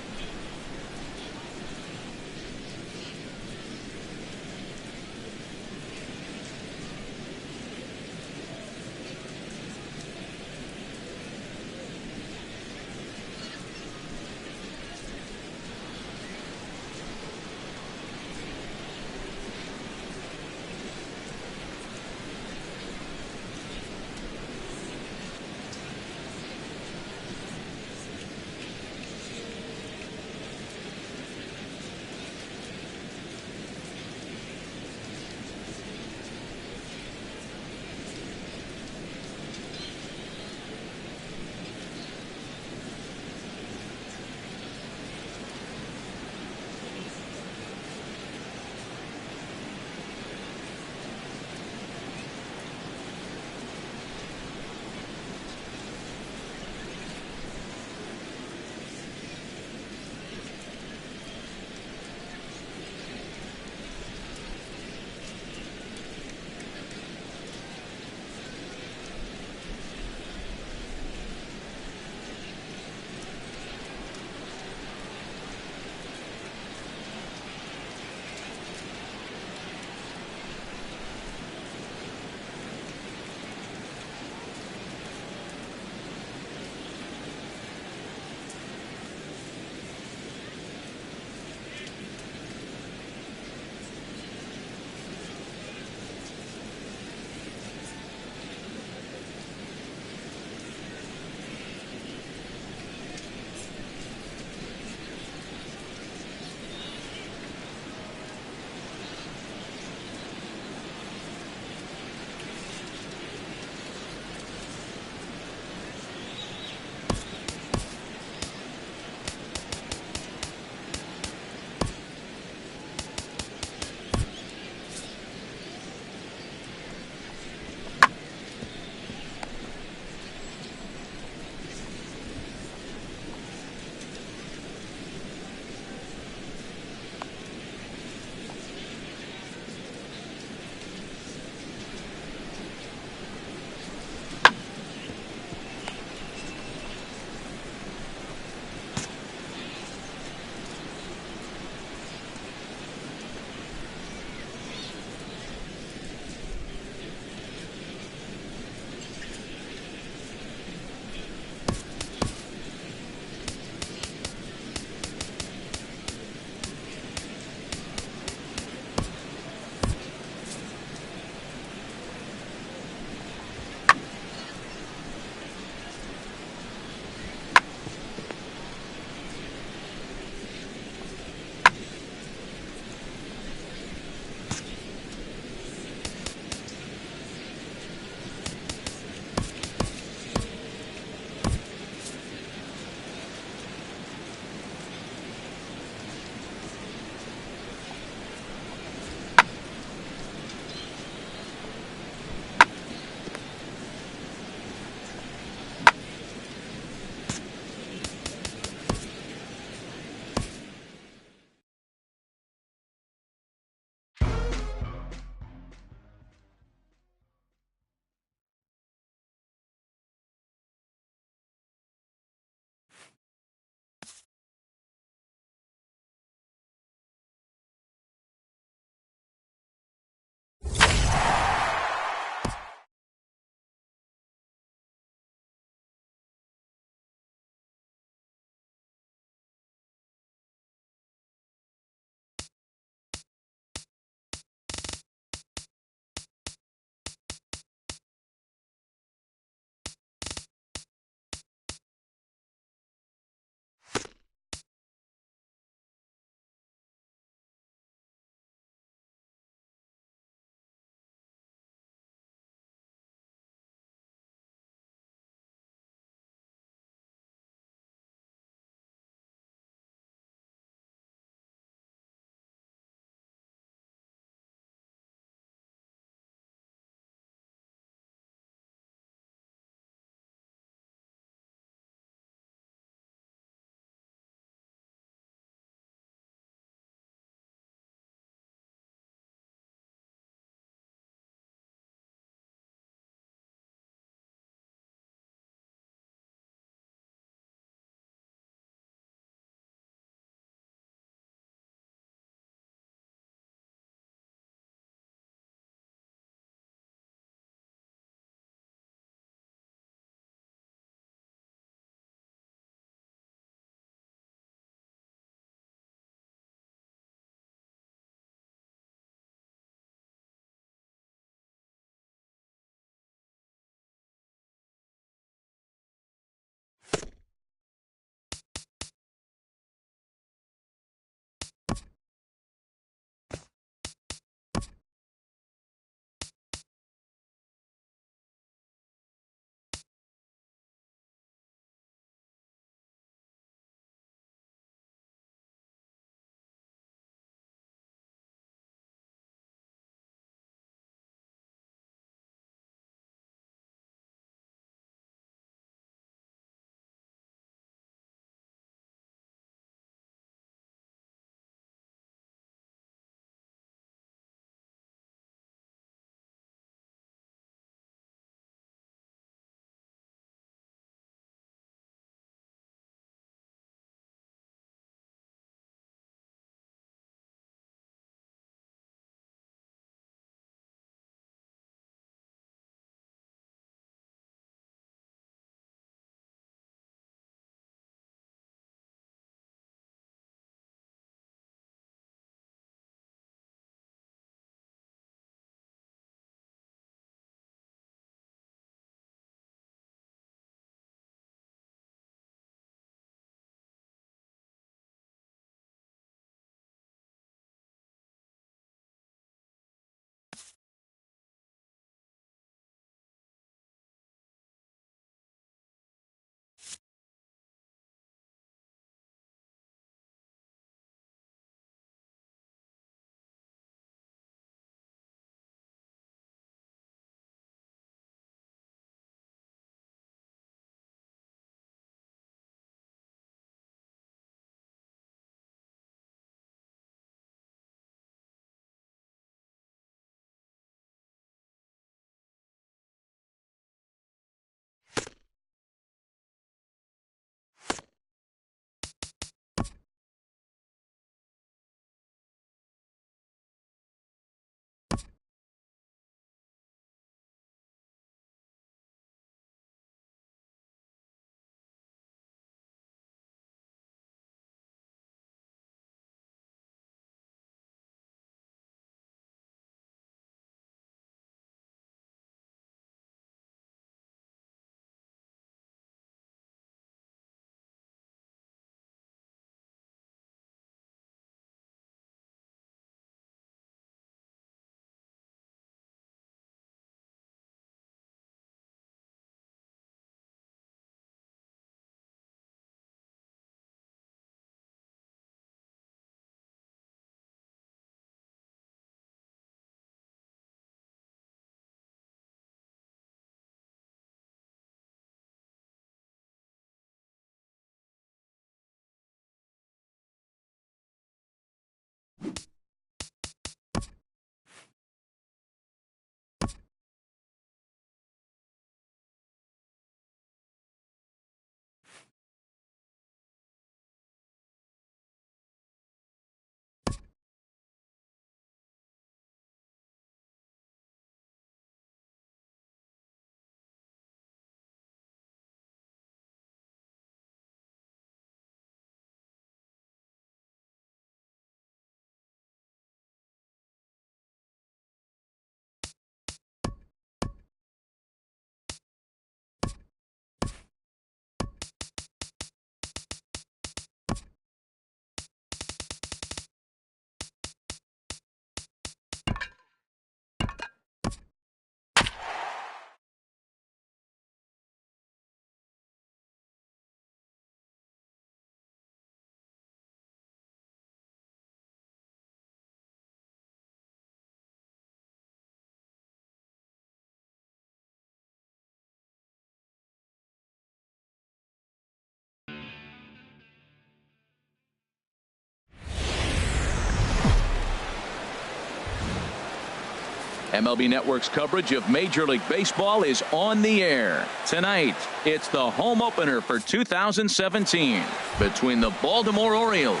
MLB Network's coverage of Major League Baseball is on the air. Tonight, it's the home opener for 2017 between the Baltimore Orioles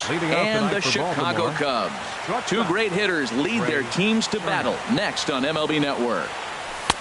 and the Chicago Cubs. Two great hitters lead their teams to battle next on MLB Network.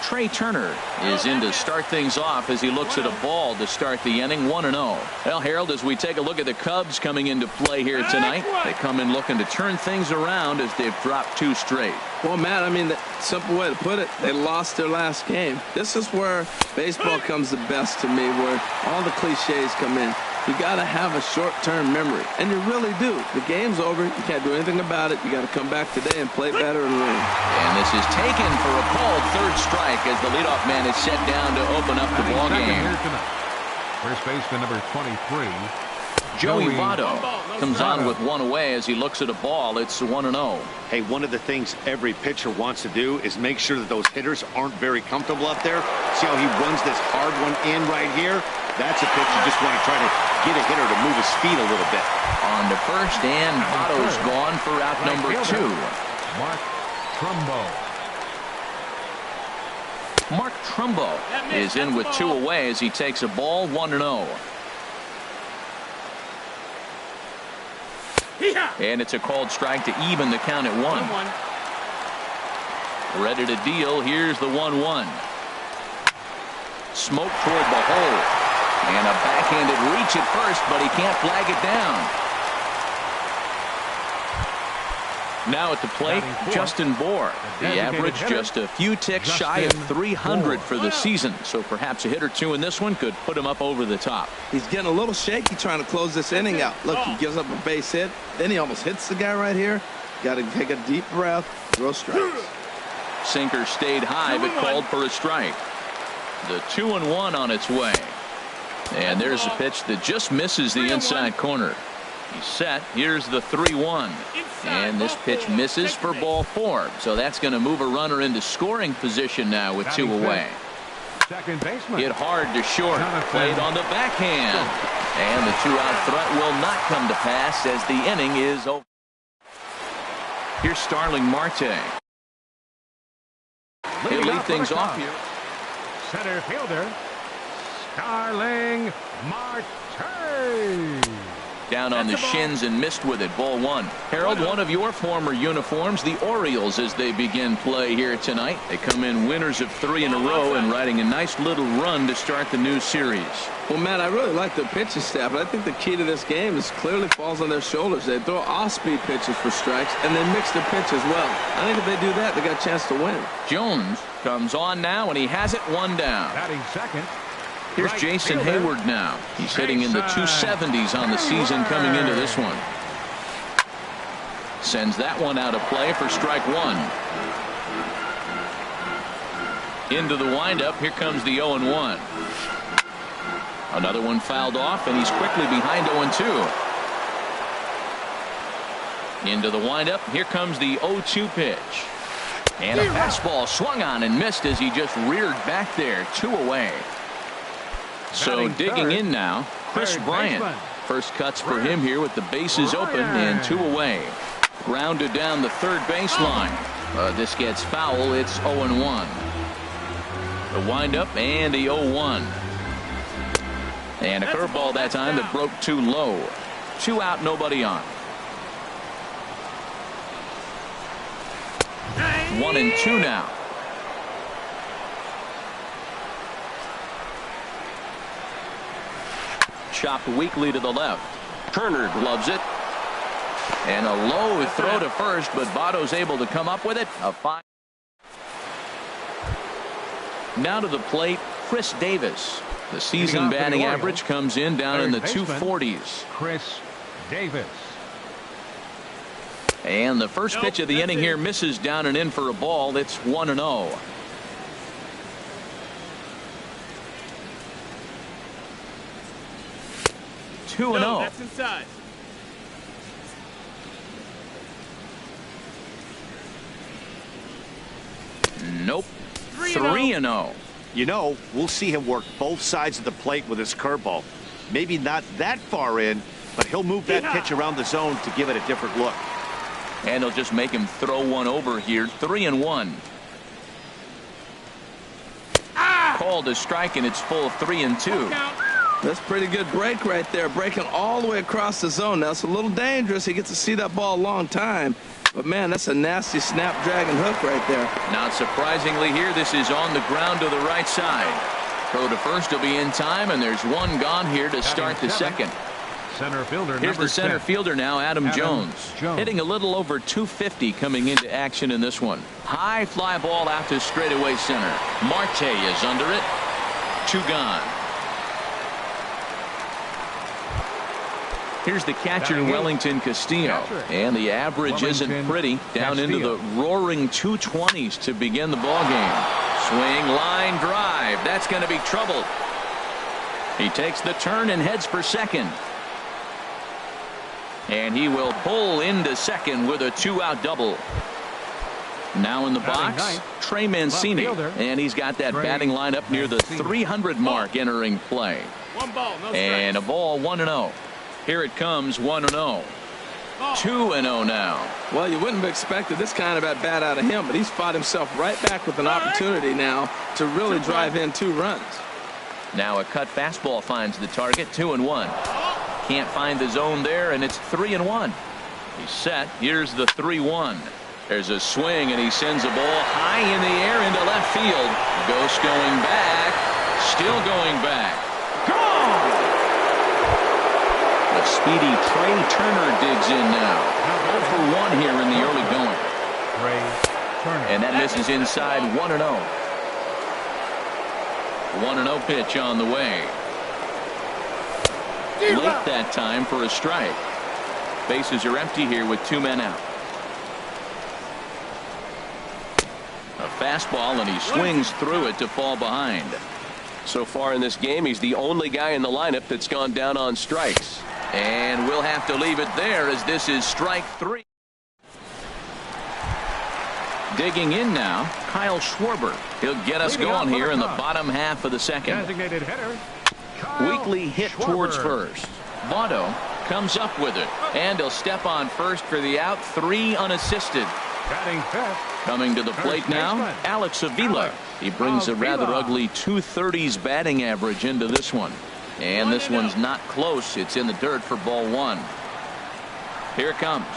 Trey Turner is in to start things off as he looks at a ball to start the inning, 1-0. Well, Harold, as we take a look at the Cubs coming into play here tonight, they come in looking to turn things around as they've dropped 2 straight. Well, Matt, I mean, the simple way to put it, they lost their last game. This is where baseball comes the best to me, where all the cliches come in. You got to have a short-term memory, and you really do. The game's over. You can't do anything about it. You got to come back today and play better and win. And this is taken for a called third strike as the leadoff man is set down to open up the ball game. First baseman number 23. Joey Votto comes on with 1 away as he looks at a ball. It's 1-0. Hey, one of the things every pitcher wants to do is make sure that those hitters aren't very comfortable up there. See how he runs this hard one in right here? That's a pitch you just want to try to get a hitter to move his feet a little bit. On to first, and Votto's gone for out number 2. Mark Trumbo. Mark Trumbo is in with 2 away as he takes a ball, 1-0. And it's a called strike to even the count at 1. Ready to deal. Here's the 1-1. Smoke toward the hole. And a backhanded reach at first, but he can't flag it down. Now at the plate, Justin Bour. The average just a few ticks shy of 300 for the season. So perhaps a hit or 2 in this one could put him up over the top. He's getting a little shaky trying to close this inning out. Look, he gives up a base hit. Then he almost hits the guy right here. Got to take a deep breath, throw strikes. Sinker stayed high, but called for a strike. The 2-1 on its way. And there's a pitch that just misses the inside corner. He's set. Here's the 3-1. And this pitch misses for ball 4. So that's going to move a runner into scoring position now with 2 away. Second baseman. Hit hard to short. Played on the backhand. And the 2-out threat will not come to pass as the inning is over. Here's Starling Marte. He'll lead things off here. Center fielder Starling Marte. Down on the shins and missed with it. Ball 1. Harold, one of your former uniforms, the Orioles, as they begin play here tonight. They come in winners of 3 in a row and riding a nice little run to start the new series. Well, Matt, I really like their pitching staff, but I think the key to this game is clearly falls on their shoulders. They throw off-speed pitches for strikes, and they mix their pitch as well. I think if they do that, they got a chance to win. Jones comes on now, and he has it 1 down. Batting second. Here's Jason Hayward now. He's hitting in the 270s on the season coming into this one. Sends that one out of play for strike 1. Into the windup. Here comes the 0-1. Another one fouled off, and he's quickly behind 0-2. Into the windup. Here comes the 0-2 pitch. And a fastball swung on and missed as he just reared back there. 2 away. So digging in now, Chris Bryant. First cuts for him here with the bases open and 2 away. Grounded down the third baseline. This gets foul. It's 0-1. The windup and the 0-1. And a curveball that time that broke too low. 2 out, nobody on. 1-2 now. Chopped weakly to the left. Turner gloves it. And a low throw to first, but Votto's able to come up with it. A 5. Now to the plate, Chris Davis. The season batting average comes in down in the 240s. Chris Davis. And the first pitch of the inning here misses down and in for a ball. It's 1-0. No, that's inside. Nope. 3-0. You know, we'll see him work both sides of the plate with his curveball. Maybe not that far in, but he'll move that pitch around the zone to give it a different look. And he'll just make him throw one over here. 3-1. Called a strike, and it's full 3-2. That's pretty good break right there, breaking all the way across the zone. Now, it's a little dangerous. He gets to see that ball a long time. But, man, that's a nasty snapdragon hook right there. Not surprisingly here, this is on the ground to the right side. Throw to first will be in time, and there's one gone here to start the second. Center fielder. Here's the center 10. fielder now, Adam Jones. Hitting a little over 250 coming into action in this one. High fly ball out to straightaway center. Marte is under it. 2 gone. Here's the catcher, Wellington Castillo. And the average isn't pretty. Down into the roaring 220s to begin the ball game. Swing, line drive. That's going to be trouble. He takes the turn and heads for second. And he will pull into second with a 2-out double. Now in the box, Trey Mancini. And he's got that batting line up near the 300 mark entering play. 1 ball, no strikes. And a ball, 1-0. Here it comes, 1-0. 2-0 now. Well, you wouldn't have expected this kind of at bat out of him, but he's fought himself right back with an opportunity now to really drive in 2 runs. Now a cut fastball finds the target. 2-1. Can't find the zone there, and it's 3-1. He's set. Here's the 3-1. There's a swing, and he sends a ball high in the air into left field. Ghost going back. Still going back. Gone! The speedy Trey Turner digs in now. 0 for 1 here in the early going. Trey Turner. And that misses inside. 1-0. 1-0 pitch on the way. Late that time for a strike. Bases are empty here with 2 men out. A fastball, and he swings through it to fall behind. So far in this game, he's the only guy in the lineup that's gone down on strikes. And we'll have to leave it there as this is strike 3. Digging in now, Kyle Schwarber. He'll get us going here in the bottom half of the second. Designated hitter. Weekly hit towards first. Votto comes up with it, and he'll step on first for the out. 3 unassisted. Batting fifth. Coming to the plate now, Alex Avila. He brings a rather ugly 230s batting average into this one. And this one's not close. It's in the dirt for ball 1. Here it comes.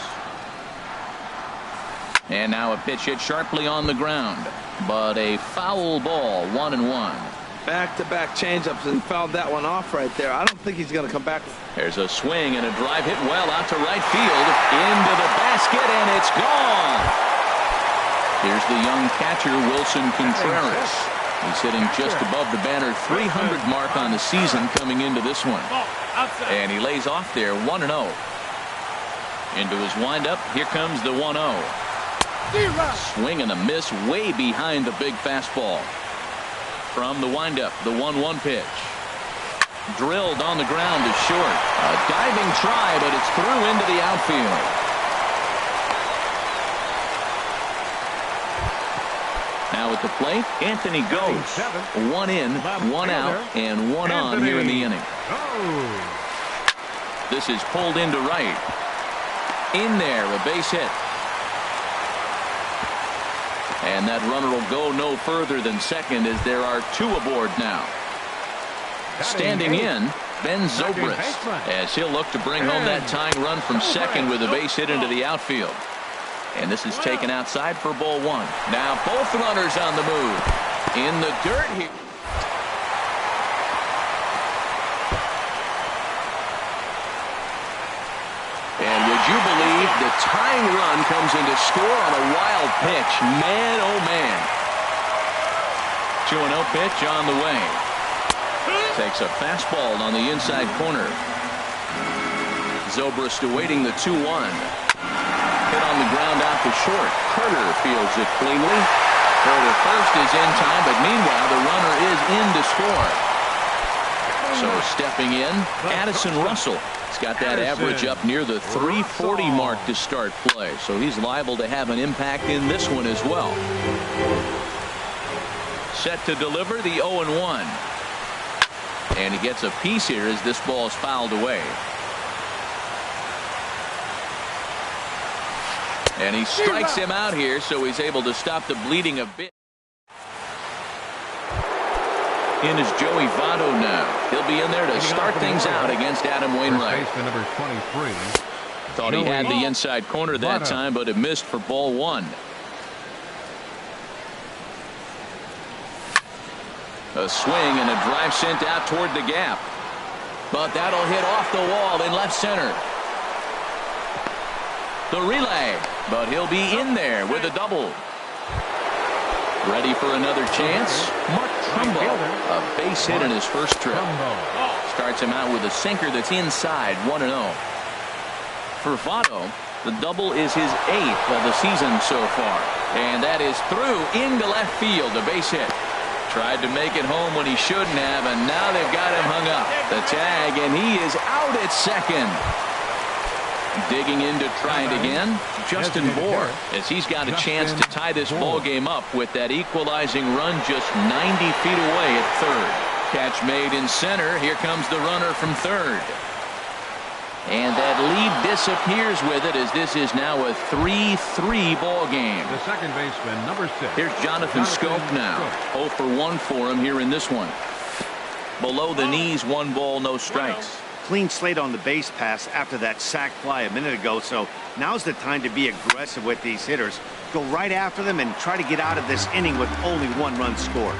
And now a pitch hit sharply on the ground. But a foul ball, 1-1. Back-to-back changeups, and fouled that one off right there. I don't think he's going to come back. There's a swing and a drive hit well out to right field. Into the basket, and it's gone. Here's the young catcher, Wilson Contreras. He's hitting just above the banner 300 mark on the season coming into this one. And he lays off there, 1-0. Into his windup, here comes the 1-0. Swing and a miss way behind the big fastball. From the windup, the 1-1 pitch. Drilled on the ground to short. A diving try, but it's through into the outfield. Now at the plate, Anthony Ghost. 1 in, 1 out, and 1 on here in the inning. This is pulled into right. In there, a base hit. And that runner will go no further than second as there are 2 aboard now. Standing in, Ben Zobrist, as he'll look to bring home that tying run from second with a base hit into the outfield. And this is taken outside for ball 1. Now both runners on the move. In the dirt here. And would you believe the tying run comes in to score on a wild pitch? Man, oh man. 2-0 pitch on the way. Takes a fastball on the inside corner. Zobrist awaiting the 2-1. Hit on the ground out to short. Carter fields it cleanly. Throw to first is in time, but meanwhile the runner is in to score. So stepping in, Addison Russell. He's got that average up near the 340 mark to start play. So he's liable to have an impact in this one as well. Set to deliver the 0-1. And he gets a piece here as this ball is fouled away. And he strikes him out here, so he's able to stop the bleeding a bit. In is Joey Votto now. He'll be in there to start things out against Adam Wainwright. Number 23. Thought he had the inside corner that time, but it missed for ball one. A swing and a drive sent out toward the gap. But that'll hit off the wall in left center. The relay, but he'll be in there with a double. Ready for another chance? Mark Trumbo, a base hit in his first trip. Starts him out with a sinker that's inside, 1-0. For Votto, the double is his 8th of the season so far. And that is through into left field, a base hit. Tried to make it home when he shouldn't have, and now they've got him hung up. The tag, and he is out at second. Digging in to try it again, Justin Bohr, as he's got a chance to tie this ball game up with that equalizing run just 90 feet away at third. Catch made in center. Here comes the runner from third. And that lead disappears with it, as this is now a 3-3 ball game. The second baseman, number 6. Here's Jonathan Scope now. 0 for 1 for him here in this one. Below the knees, 1 ball, no strikes. Clean slate on the base pass after that sac fly a minute ago, so now's the time to be aggressive with these hitters. Go right after them and try to get out of this inning with only 1 run scored.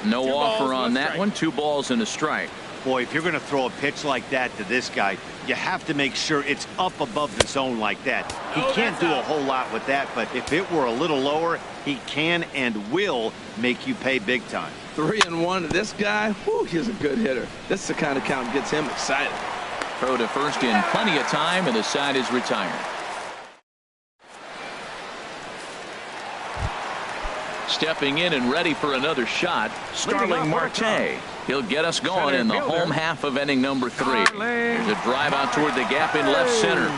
No offer on that one. 2 balls and a strike. Boy, if you're going to throw a pitch like that to this guy, you have to make sure it's up above the zone like that. He can't do a whole lot with that, but if it were a little lower, he can and will make you pay big time. 3-1 to this guy. Whew, he's a good hitter. This is the kind of count that gets him excited. Throw to first in plenty of time, and the side is retired. Stepping in and ready for another shot, Starling Marte. He'll get us going in the home half of inning number 3. There's a drive out toward the gap in left center.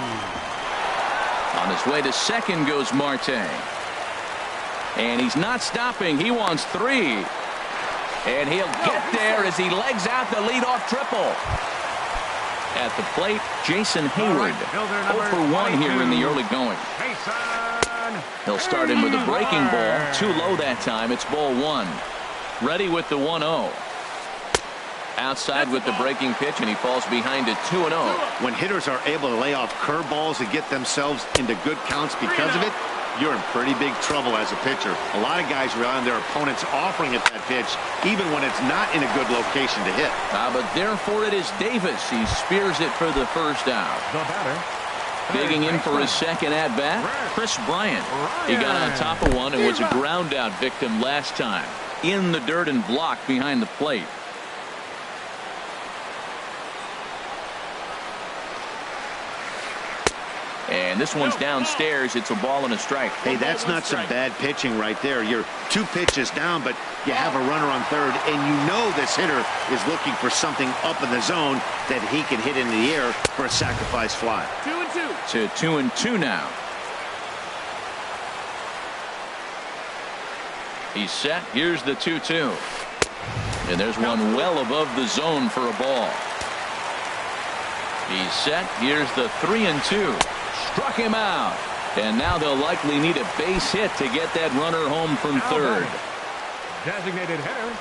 On his way to second goes Marte. And he's not stopping. He wants 3. And he'll get there as he legs out the leadoff triple. At the plate, Jason Hayward. 0 for 1 here in the early going. He'll start him with a breaking ball. Too low that time. It's ball 1. Ready with the 1-0. Outside with the breaking pitch, and he falls behind at 2-0. When hitters are able to lay off curveballs and get themselves into good counts because of it, you're in pretty big trouble as a pitcher. A lot of guys rely on their opponents offering it that pitch, even when it's not in a good location to hit. But therefore it is Davis. He spears it for the first out. The batter. Digging in for his second at-bat, Chris Bryant. He got on top of one and was a ground-out victim last time. In the dirt and blocked behind the plate. And this one's downstairs. It's a ball and a strike. Hey, that's not some bad pitching right there. You're 2 pitches down, but you have a runner on third, and you know this hitter is looking for something up in the zone that he can hit into the air for a sacrifice fly. 2-2. To 2-2 now. He's set. Here's the 2-2. And there's one well above the zone for a ball. He's set. Here's the 3-2. Struck him out. And now they'll likely need a base hit to get that runner home from third. Designated hitter,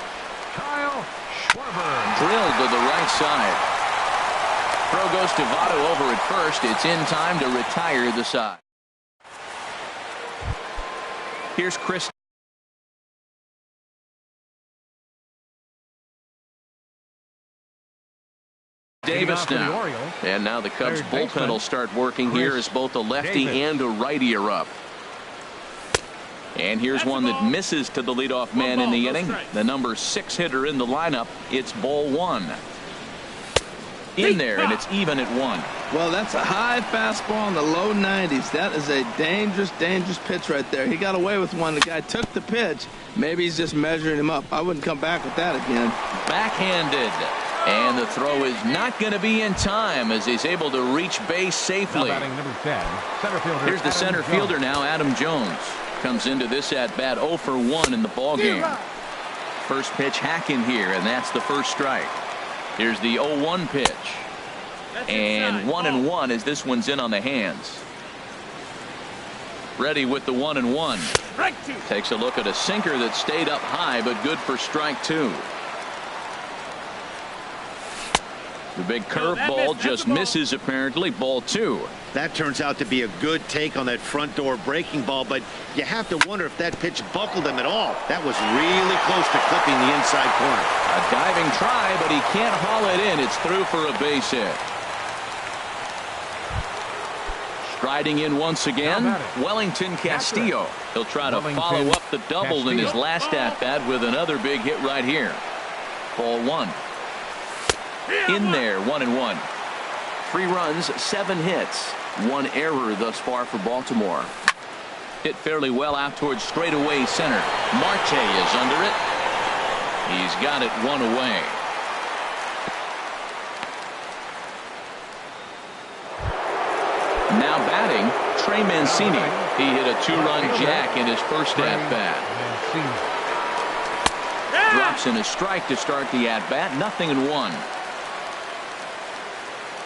Kyle Schwarber. Drilled to the right side. Throw goes to Votto over at first. It's in time to retire the side. Here's Chris Davis now. And now the Cubs bullpen will start working here as both a lefty and a righty are up. And here's one that misses to the leadoff man in the inning. The number 6 hitter in the lineup. It's ball 1. In there, and it's even at 1. Well, that's a high fastball in the low 90s. That is a dangerous, dangerous pitch right there. He got away with one. The guy took the pitch. Maybe he's just measuring him up. I wouldn't come back with that again. Backhanded. And the throw is not going to be in time as he's able to reach base safely. Number 10, center fielder Here's the center fielder now, Adam Jones. comes into this at bat 0 for 1 in the ball game. First pitch hacking here, and that's the first strike. Here's the 0-1 pitch. And 1-1 as this one's in on the hands. Ready with the 1-1. Takes a look at a sinker that stayed up high, but good for strike 2. The big curveball just misses, apparently. Ball 2. That turns out to be a good take on that front door breaking ball, but you have to wonder if that pitch buckled him at all. That was really close to clipping the inside corner. A diving try, but he can't haul it in. It's through for a base hit. Striding in once again, Wellington Castillo. He'll try to follow up the double in his last at-bat with another big hit right here. Ball 1. In there, 1-1. 3 runs, 7 hits, 1 error thus far for Baltimore. Hit fairly well out towards straightaway center. Marte is under it. He's got it 1 away. Now batting, Trey Mancini. He hit a 2-run jack in his first at-bat. Drops in a strike to start the at-bat. 0-1.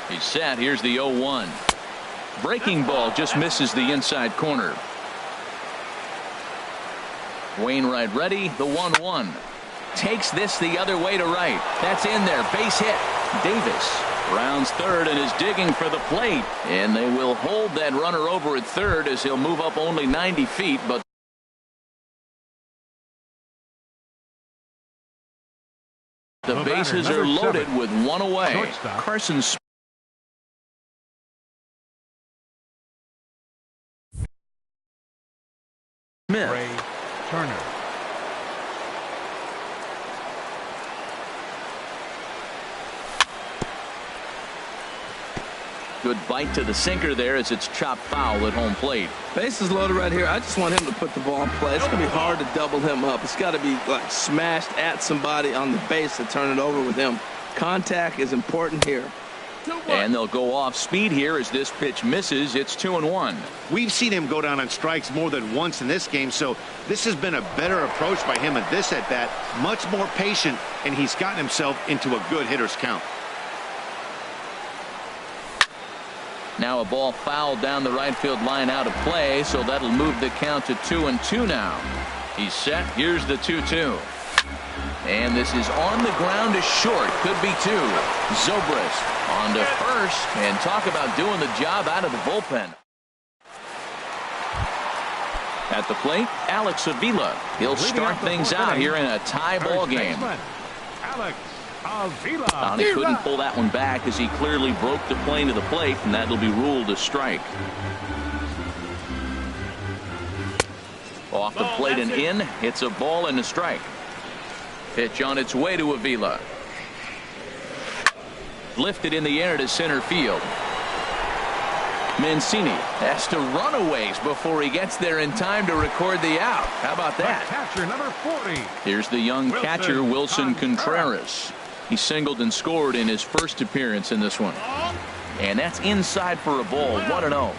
He's set. Here's the 0-1. Breaking ball just misses the inside corner. Wainwright ready. The 1-1. Takes this the other way to right. That's in there. Base hit. Davis rounds third and is digging for the plate. And they will hold that runner over at third as he'll move up only 90 feet. But the bases are loaded with 1 away. Carson Smith. Ray Turner. Good bite to the sinker there as it's chopped foul at home plate. Bases loaded right here. I just want him to put the ball in play. It's going to be hard to double him up. It's got to be like smashed at somebody on the base to turn it over with him. Contact is important here. And they'll go off speed here as this pitch misses. It's 2-1. We've seen him go down on strikes more than once in this game, so this has been a better approach by him at this at-bat. Much more patient, and he's gotten himself into a good hitter's count. Now a ball fouled down the right field line out of play, so that'll move the count to 2-2 now. He's set. Here's the 2-2. And this is on the ground to short. Could be 2. Zobrist on to first, and talk about doing the job out of the bullpen. At the plate, Alex Avila. He'll start things out here in a tie ball game. Alex Avila. Donnie couldn't pull that one back as he clearly broke the plane to the plate, and that'll be ruled a strike. Off the plate and in. It's a ball and a strike. Pitch on its way to Avila. Lifted in the air to center field. Mancini has to run a ways before he gets there in time to record the out. How about that? Catcher number 40. Here's the young catcher, Wilson Contreras. He singled and scored in his first appearance in this one. And that's inside for a ball. 1-0.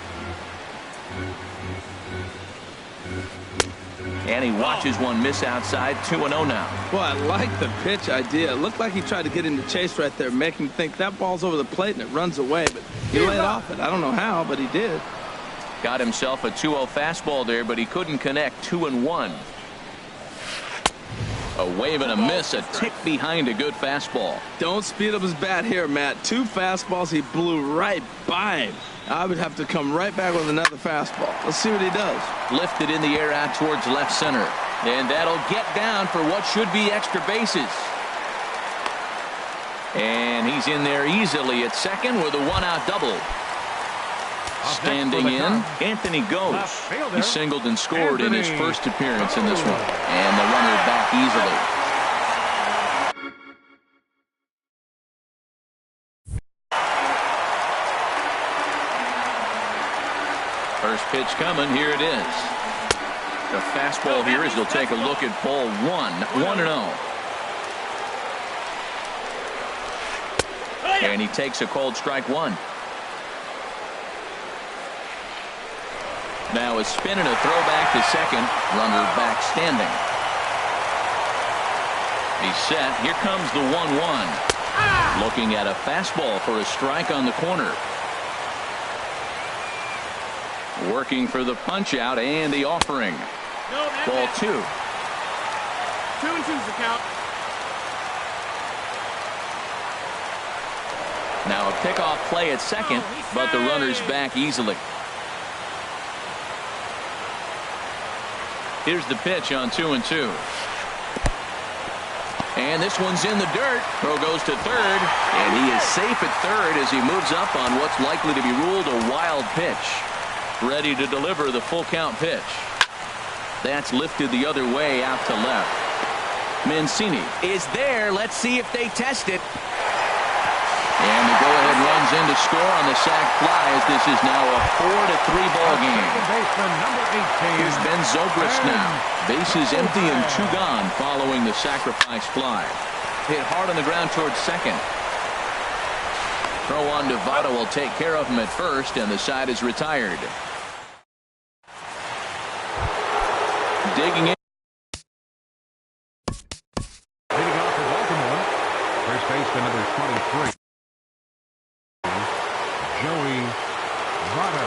And he watches one miss outside. 2-0 now. Well, I like the pitch idea. It looked like he tried to get into chase right there, making him think that ball's over the plate and it runs away. But he laid off it. I don't know how, but he did. Got himself a 2-0 fastball there, but he couldn't connect. 2-1. A wave and a miss, a tick behind a good fastball. Don't speed up his bat here, Matt. 2 fastballs, he blew right by him. I would have to come right back with another fastball. Let's see what he does. Lifted in the air out towards left center. And that'll get down for what should be extra bases. And he's in there easily at second with a 1-out double. Standing in, Anthony goes. He singled and scored in his first appearance in this one. And the runner back easily. First pitch coming. Here it is. The fastball here is he'll take a look at ball 1. 1-0. And he takes a called strike 1. Now a spin and a throw back to second. Runner back standing. He's set. Here comes the 1-1. Looking at a fastball for a strike on the corner. Working for the punch out and the offering. Ball 2. 2-2's the count. Now a pickoff play at second, but the runner's back easily. Here's the pitch on 2-2. And this one's in the dirt. Throw goes to third, and he is safe at third as he moves up on what's likely to be ruled a wild pitch. Ready to deliver the full count pitch. That's lifted the other way out to left. Mancini is there. Let's see if they test it. And the go-ahead runs in to score on the sac fly as this is now a 4-3 ball game. Here's Ben Zobrist now. Bases empty and 2 gone following the sacrifice fly. Hit hard on the ground towards second. Throw on to Votto will take care of him at first, and the side is retired. Digging in. Leading off for Baltimore, first baseman number 23. Joey Votto.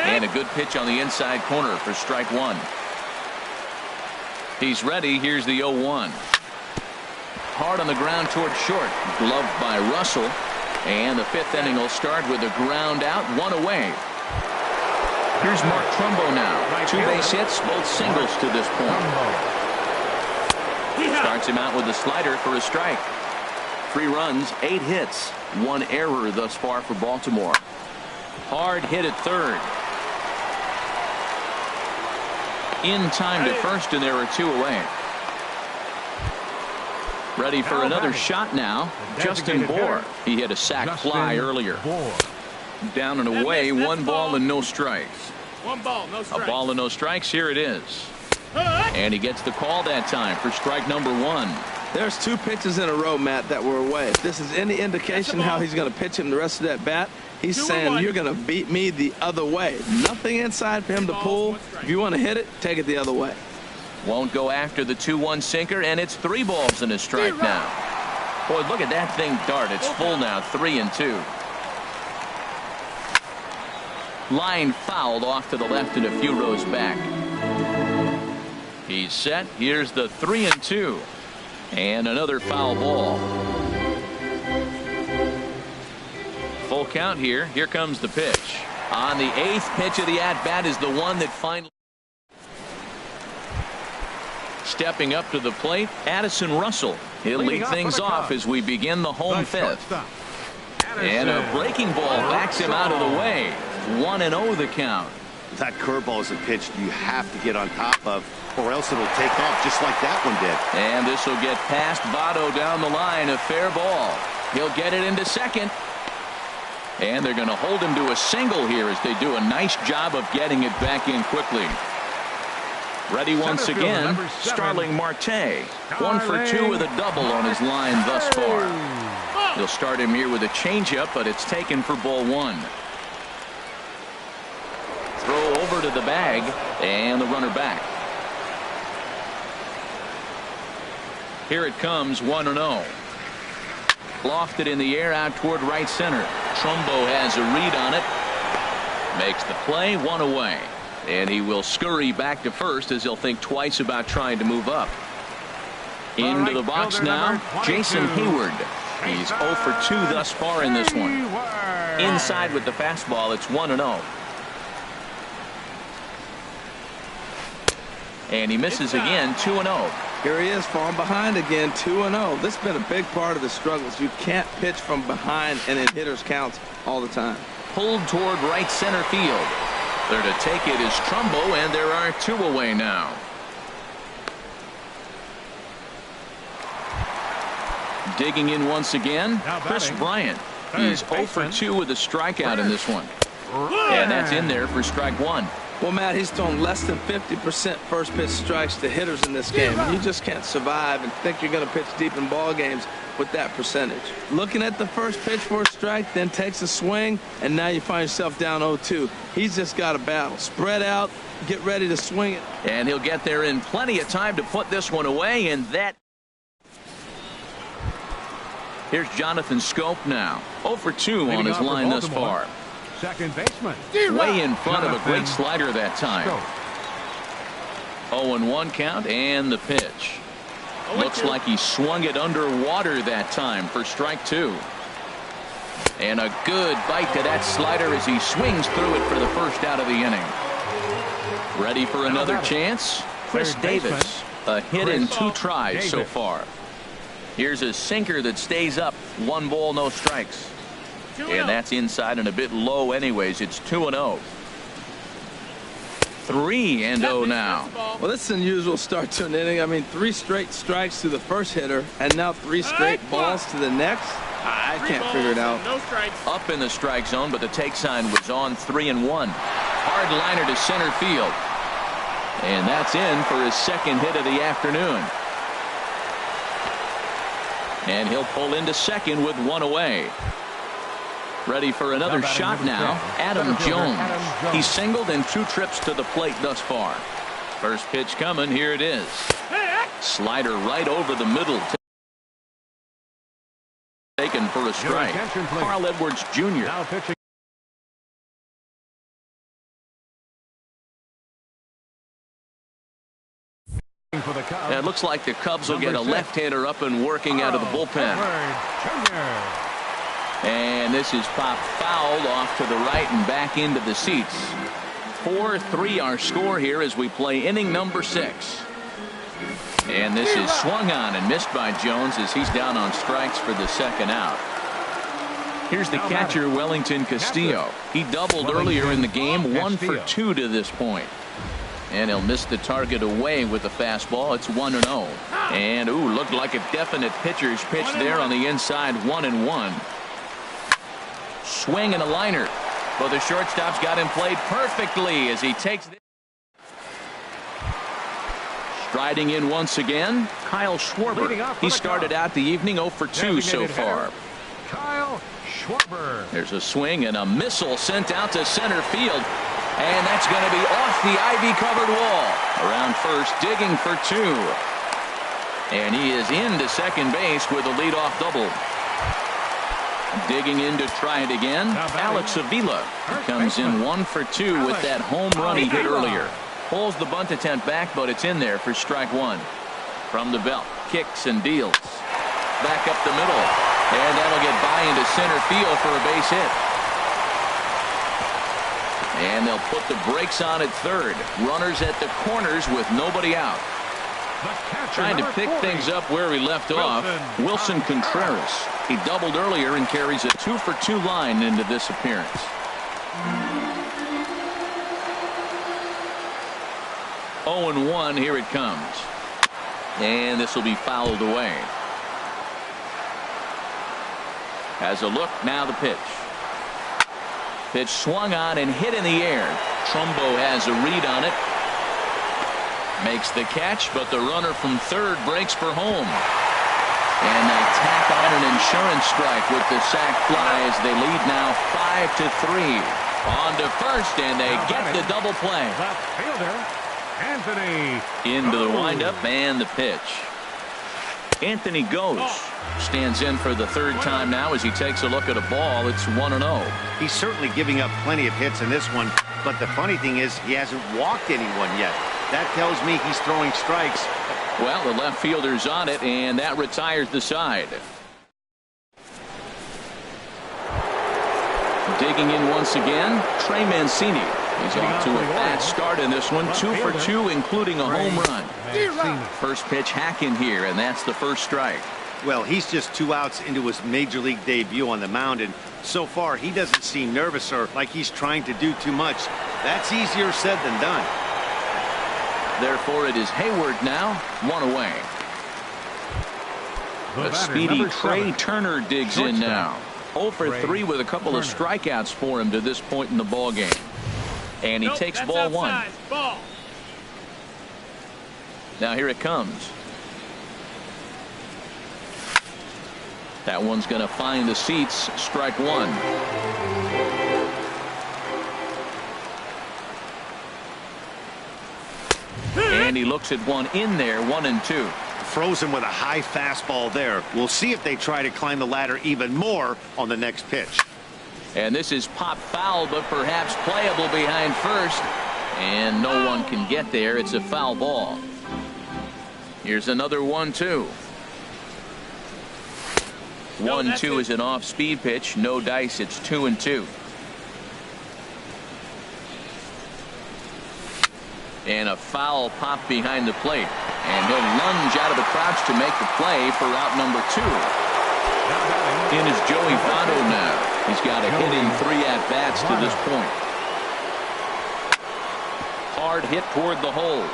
And a good pitch on the inside corner for strike 1. He's ready. Here's the 0-1. Hard on the ground toward short. Gloved by Russell. And the 5th inning will start with a ground out, 1 away. Here's Mark Trumbo now. 2 base hits, both singles to this point. Starts him out with a slider for a strike. 3 runs, 8 hits, 1 error thus far for Baltimore. Hard hit at third. In time to first, and there are 2 away. Ready for another shot now. Justin Bour. He hit a sac fly earlier. Down and away, 1 ball and no strikes. 1 ball, no strikes. A ball and no strikes. Here it is. And he gets the call that time for strike number 1. There's 2 pitches in a row, Matt, that were away. If this is any indication how he's going to pitch him the rest of that bat, he's saying you're going to beat me the other way. Nothing inside for him to pull. If you want to hit it, take it the other way. Won't go after the 2-1 sinker, and it's 3 balls and a strike now. Boy, look at that thing dart. It's full now, 3-2. Line fouled off to the left and a few rows back. He's set. Here's the 3-2. And another foul ball. Full count here. Here comes the pitch. On the 8th pitch of the at-bat is the one that finally... Stepping up to the plate, Addison Russell. He'll lead things off as we begin the home 5th. And a breaking ball backs him out of the way. 1-0 the count. That curveball is a pitch you have to get on top of, or else it'll take off just like that one did. And this will get past Votto down the line. A fair ball. He'll get it into second. And they're going to hold him to a single here as they do a nice job of getting it back in quickly. Ready once again, Starling Marte. 1 for 2 with a double on his line thus far. They'll start him here with a changeup, but it's taken for ball 1. Throw over to the bag, and the runner back. Here it comes, 1-0. Lofted in the air out toward right center. Trumbo has a read on it. Makes the play, 1 away. And he will scurry back to first as he'll think twice about trying to move up. Into the box now, Jason Hayward. He's 0 for 2 thus far in this one. Inside with the fastball, it's 1-0. And he misses again, 2-0. Here he is, falling behind again, 2-0. This has been a big part of the struggles. You can't pitch from behind and in hitters' counts all the time. Pulled toward right center field. There to take it is Trumbo, and there are 2 away now. Digging in once again, Chris Bryant. He's 0 for 2 with a strikeout in this one. And that's in there for strike 1. Well, Matt, he's thrown less than 50% first pitch strikes to hitters in this game. You just can't survive and think you're going to pitch deep in ball games with that percentage. Looking at the first pitch for a strike, then takes a swing, and now you find yourself down 0-2. He's just got a battle. Spread out, get ready to swing it. And he'll get there in plenty of time to put this one away, and that. Here's Jonathan Scope now. 0 for 2 on his line thus far. Second baseman. Way in front of a great slider that time. 0-1 count and the pitch. Looks like he swung it underwater that time for strike 2. And a good bite to that slider as he swings through it for the first out of the inning. Ready for another chance? Chris Davis. A hit in 2 tries so far. Here's a sinker that stays up. 1 ball, no strikes. And that's inside and a bit low anyways. It's 2-0. 3-0 now. Well, this is an unusual start to an inning. I mean, 3 straight strikes to the first hitter, and now 3 straight balls to the next. I can't figure it out. No strikes. Up in the strike zone, but the take sign was on. 3-1. Hard liner to center field. And that's in for his second hit of the afternoon. And he'll pull into second with 1 away. Ready for another shot now. Adam Jones. He's singled in 2 trips to the plate thus far. First pitch coming. Here it is. Slider right over the middle. Taken for a strike. Carl Edwards Jr. Now pitching. For the Cubs. It looks like the Cubs will get a left-hander up and working out of the bullpen. And this is popped fouled off to the right and back into the seats. 4-3 our score here as we play inning number 6. And this is swung on and missed by Jones as he's down on strikes for the second out. Here's the catcher, Wellington Castillo. He doubled earlier in the game, 1 for 2 to this point. And he'll miss the target away with the fastball. It's 1-0. And ooh, looked like a definite pitcher's pitch there on the inside. 1-1. Swing and a liner. But the shortstop's got him played perfectly as he takes it. Striding in once again, Kyle Schwarber. He started out the evening 0 for 2 so far. Kyle Schwarber. There's a swing and a missile sent out to center field. And that's going to be off the ivy-covered wall. Around first, digging for 2. And he is into second base with a leadoff double. Digging in to try it again. Alex Avila comes in 1 for 2 with that home run he hit earlier. Pulls the bunt attempt back, but it's in there for strike 1. From the belt, kicks and deals. Back up the middle. And that'll get by into center field for a base hit. And they'll put the brakes on at third. Runners at the corners with nobody out. Trying to pick things up where he left off. Wilson Contreras. He doubled earlier and carries a 2 for 2 line into this appearance. Oh and 1. Here it comes. And this will be fouled away. Has a look. Now the pitch. Pitch swung on and hit in the air. Trumbo has a read on it. Makes the catch, but the runner from third breaks for home. And they tack on an insurance strike with the sac fly as they lead now 5-3. On to first, and they get the double play. Left fielder, Anthony. Into the windup and the pitch. Anthony goes. Stands in for the third time now as he takes a look at a ball. It's 1-0. He's certainly giving up plenty of hits in this one, but the funny thing is he hasn't walked anyone yet. That tells me he's throwing strikes. Well, the left fielder's on it, and that retires the side. Digging in once again, Trey Mancini. He's off to a fast start in this one. 2 for 2, including a home run. First pitch hacking here, and that's the first strike. Well, he's just 2 outs into his major league debut on the mound, and so far he doesn't seem nervous or like he's trying to do too much. That's easier said than done. Therefore, it is Hayward now, 1 away. The speedy Trey Turner digs in now. 0 for 3 with a couple of strikeouts for him to this point in the ball game. And he takes ball one. Ball. Now here it comes. That one's going to find the seats. Strike one. And he looks at one in there, 1-2. Frozen with a high fastball there. We'll see if they try to climb the ladder even more on the next pitch. And this is pop foul, but perhaps playable behind first. And no one can get there. It's a foul ball. Here's another 1-2. 1-2 is an off-speed pitch. No dice. It's 2-2. And a foul pop behind the plate. And he'll lunge out of the crouch to make the play for out number 2. In is Joey Votto now. He's got a hitting 3 at-bats to this point. Hard hit toward the hole.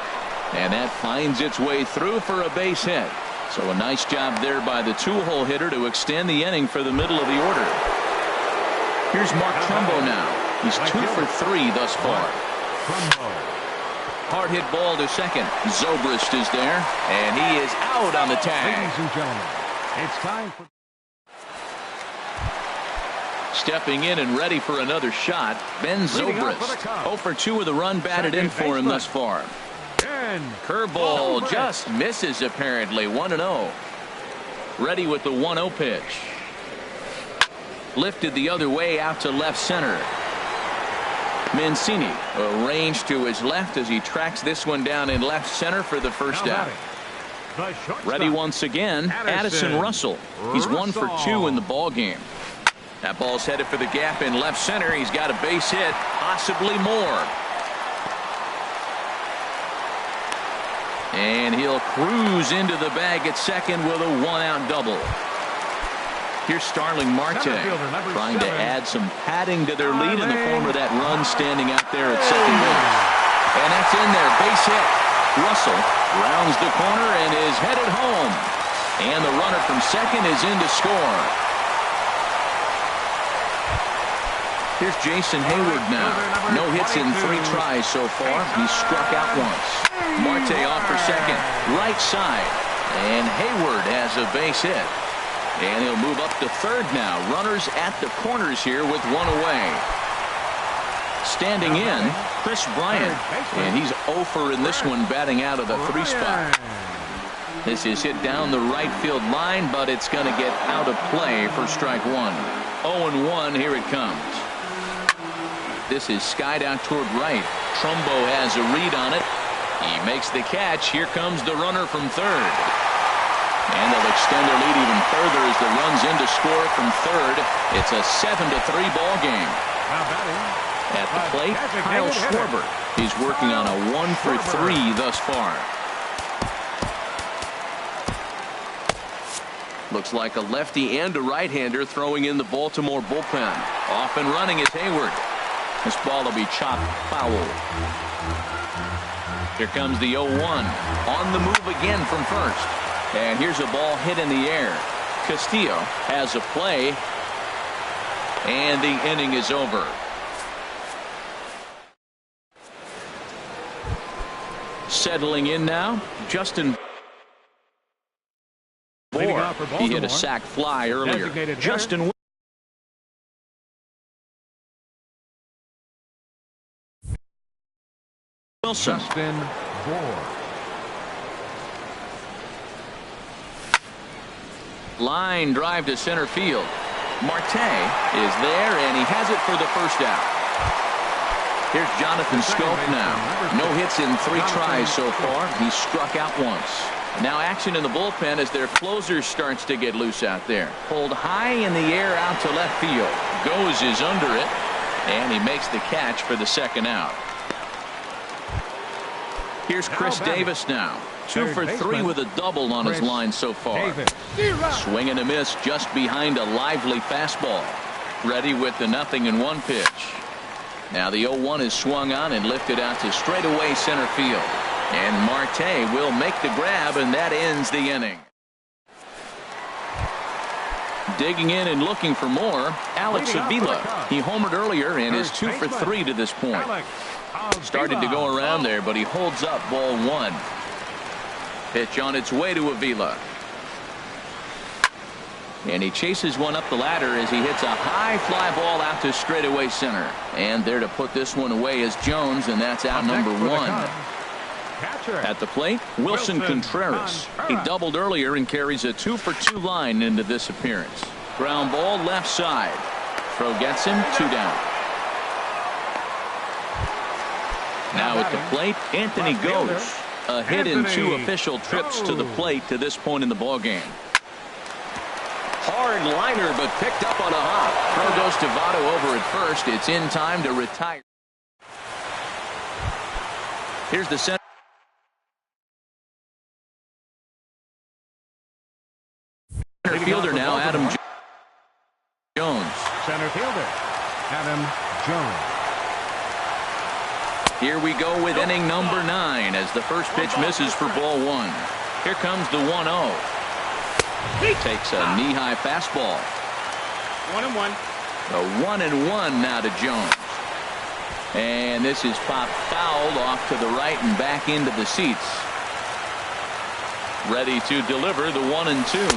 And that finds its way through for a base hit. So a nice job there by the 2-hole hitter to extend the inning for the middle of the order. Here's Mark Trumbo now. He's 2 for 3 thus far. Hard hit ball to second. Zobrist is there, and he is out on the tag. Ladies and gentlemen, it's time for... Stepping in and ready for another shot, Ben Zobrist. 0 for 2 with a run batted in for him thus far. Curveball just misses apparently. 1-0. Ready with the 1-0 pitch. Lifted the other way out to left center. Mancini arranged to his left as he tracks this one down in left center for the first out. Ready once again, Addison Russell. He's 1 for 2 in the ball game. That ball's headed for the gap in left center. He's got a base hit, possibly more. And he'll cruise into the bag at second with a 1-out double. Here's Starling Marte trying to add some padding to their lead in the form of that run standing out there at second base. And that's in there, base hit. Russell rounds the corner and is headed home. And the runner from second is in to score. Here's Jason Hayward now. No hits in 3 tries so far. He's struck out once. Marte off for second. Right side. And Hayward has a base hit. And he'll move up to third now. Runners at the corners here with 1 away. Standing in, Chris Bryant. And he's 0 for in this one, batting out of the 3 spot. This is hit down the right field line, but it's going to get out of play for strike 1. 0-1, here it comes. This is skied out toward right. Trumbo has a read on it. He makes the catch. Here comes the runner from third. And they'll extend their lead even further as the runs in to score from third. It's a 7-3 ball game. At the plate, Kyle Schwarber. He's working on a 1 for 3 thus far. Looks like a lefty and a right-hander throwing in the Baltimore bullpen. Off and running is Hayward. This ball will be chopped foul. Here comes the 0-1. On the move again from first. And here's a ball hit in the air. Castillo has a play. And the inning is over. Settling in now, Justin Moore. He hit a sac fly earlier. Justin Wilson. Justin Moore. Line drive to center field. Marte is there, and he has it for the first out. Here's Jonathan Scope now. No hits in 3 tries so far. He's struck out once. Now action in the bullpen as their closer starts to get loose out there. Pulled high in the air out to left field. Goes is under it, and he makes the catch for the second out. Here's Chris Davis now. 2 for 3 with a double on his line so far. Swing and a miss just behind a lively fastball. Ready with the 0-1 pitch. Now the 0-1 is swung on and lifted out to straightaway center field. And Marte will make the grab, and that ends the inning. Digging in and looking for more, Alex Avila. He homered earlier and is 2 for 3 to this point. Started to go around there, but he holds up ball 1. Pitch on its way to Avila. And he chases one up the ladder as he hits a high fly ball out to straightaway center. And there to put this one away is Jones, and that's out number 1. At the plate, Wilson Contreras. He doubled earlier and carries a 2 for 2 line into this appearance. Ground ball left side. Throw gets him 2 down. Now at the plate, Anthony goes. A hit in 2 official trips to the plate to this point in the ballgame. Hard liner, but picked up on a hop. Throw goes to Votto over at first. It's in time to retire. Here's the center fielder now, Adam Jones. Center fielder, Adam Jones. Here we go with inning number 9 as the first pitch misses for ball 1. Here comes the 1-0. Takes a knee-high fastball. 1-1. The 1-1 now to Jones. And this is popped fouled off to the right and back into the seats. Ready to deliver the 1-2.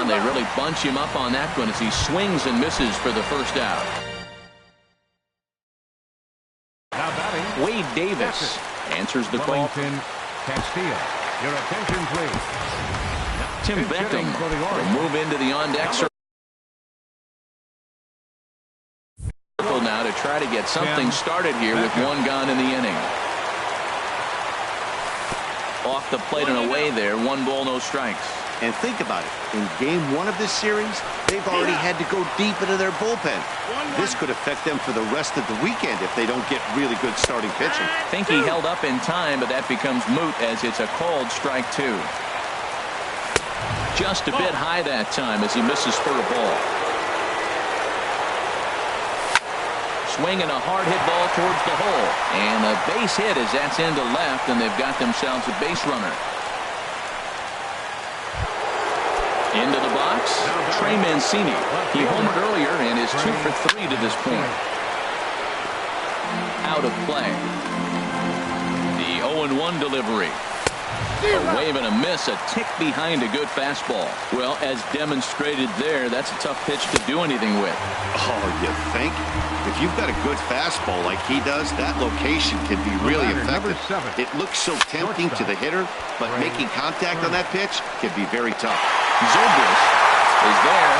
And they really bunch him up on that one as he swings and misses for the first out. Now batting, Wade Davis answers the call. Wellington Castillo. Your attention, please. Tim Beckham will move into the on-deck circle now to try to get something started here with 1 gone in the inning. Off the plate and away there, 1 ball, no strikes. And think about it. In game 1 of this series, they've already had to go deep into their bullpen. This could affect them for the rest of the weekend if they don't get really good starting pitching. I think he held up in time, but that becomes moot as it's a called strike 2. Just a bit high that time as he misses for a ball. Swinging a hard hit ball towards the hole. And a base hit as that's into left, and they've got themselves a base runner. Into the box, Trey Mancini. He homered earlier and is 2 for 3 to this point. Out of play. The 0-1 delivery. A wave and a miss, a tick behind a good fastball. Well, as demonstrated there, that's a tough pitch to do anything with. Oh, you think? If you've got a good fastball like he does, that location can be really effective. It looks so tempting to the hitter, but making contact on that pitch can be very tough. Zobrist is there,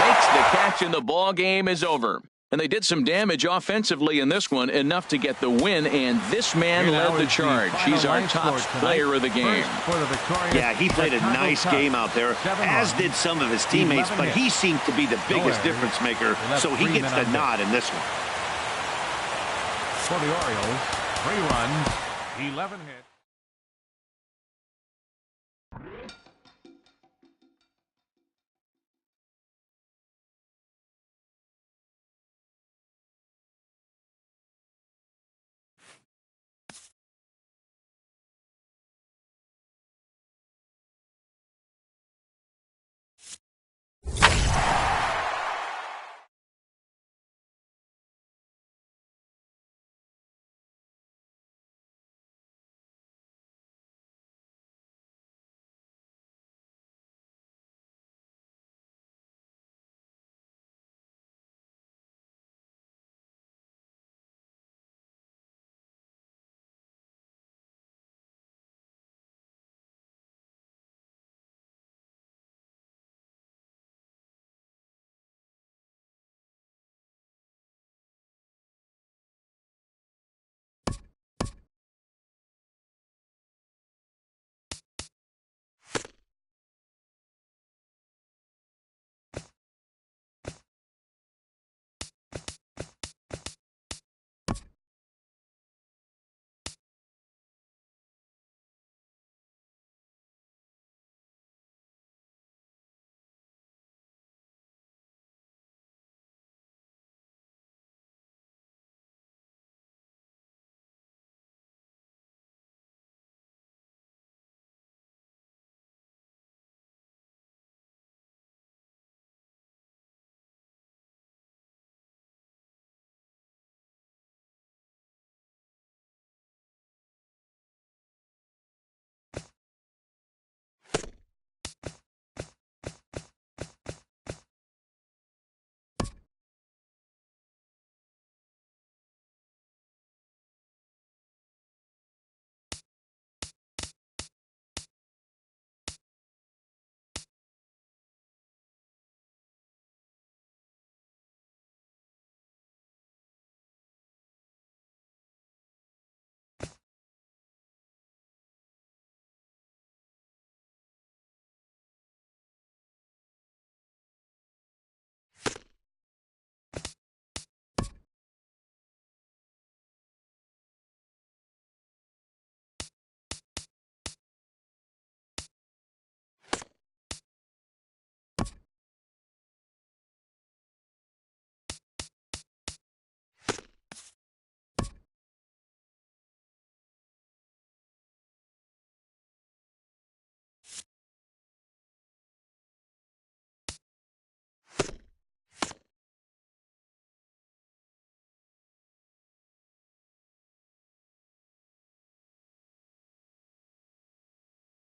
makes the catch, and the ball game is over. And they did some damage offensively in this one, enough to get the win, and this man led the charge. He's our top player of the game. Yeah, he played a nice game out there, as did some of his teammates, but he seemed to be the biggest difference maker, so he gets the nod in this one. For the Orioles, 3 runs, 11 hits.